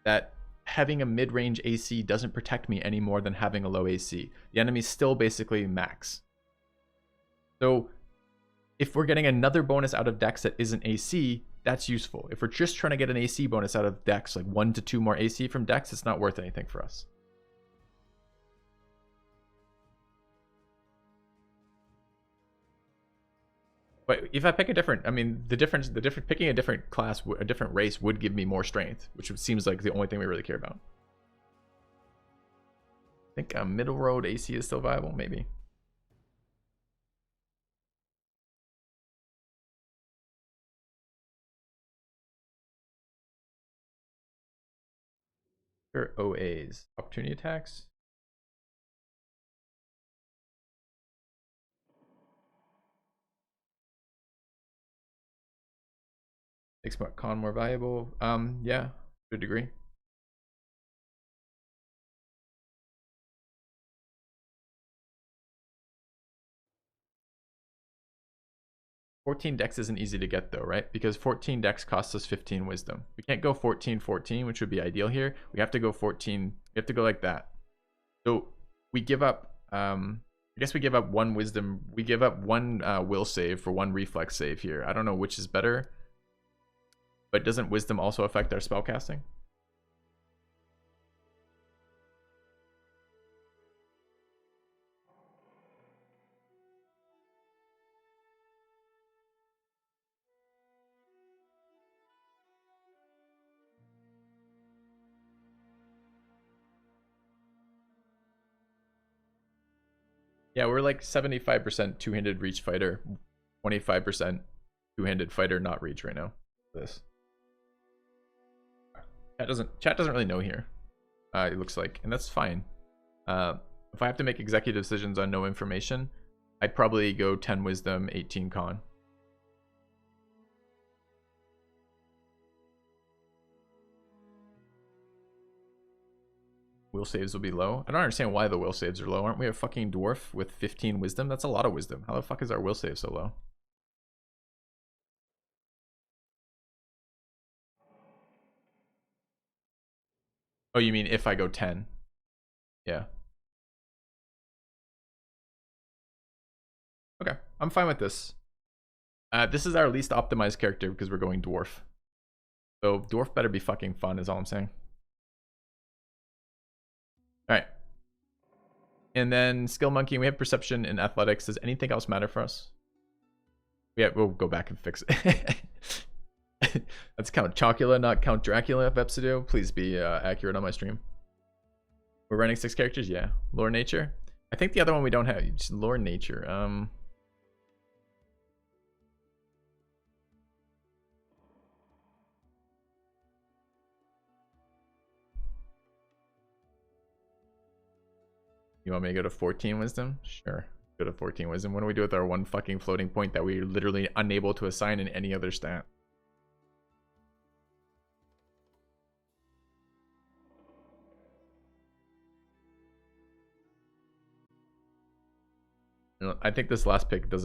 that having a mid-range AC doesn't protect me any more than having a low AC. The enemy's still basically max. So if we're getting another bonus out of Dex that isn't AC, that's useful. If we're just trying to get an AC bonus out of Dex, like 1 to 2 more AC from Dex, it's not worth anything for us. But if I pick a different, I mean, picking a different class, a different race would give me more strength, which seems like the only thing we really care about. I think a middle road AC is still viable, maybe. Sure, OAs. Opportunity attacks. Makes con more valuable. Yeah, to a degree. $14 Dex isn't easy to get though, right? Because 14 Dex costs us 15 wisdom. We can't go 14-14, which would be ideal here. We have to go 14. We have to go like that. So we give up, I guess we give up 1 wisdom. We give up 1 will save for 1 reflex save here. I don't know which is better. But doesn't wisdom also affect our spellcasting? Yeah, we're like 75% two-handed reach fighter, 25% two-handed fighter not reach right now. This. Chat doesn't really know here. It looks like, and that's fine. If I have to make executive decisions on no information, I'd probably go 10 wisdom, 18 con. Will saves will be low. I don't understand why the will saves are low. Aren't we a fucking dwarf with 15 wisdom? That's a lot of wisdom. How the fuck is our will save so low? Oh, you mean if I go 10? Yeah. Okay, I'm fine with this. This is our least optimized character because we're going dwarf. So dwarf better be fucking fun is all I'm saying. Alright. And then skill monkey, we have perception and athletics. Does anything else matter for us? Yeah, we'll go back and fix it. That's Count Chocula, not Count Dracula, Vepsido. Please be accurate on my stream. We're running 6 characters? Yeah. Lore Nature? I think the other one we don't have. Just Lore Nature. You want me to go to 14 wisdom? Sure. Go to 14 wisdom. What do we do with our one fucking floating point that we're literally unable to assign in any other stat? I think this last pick doesn't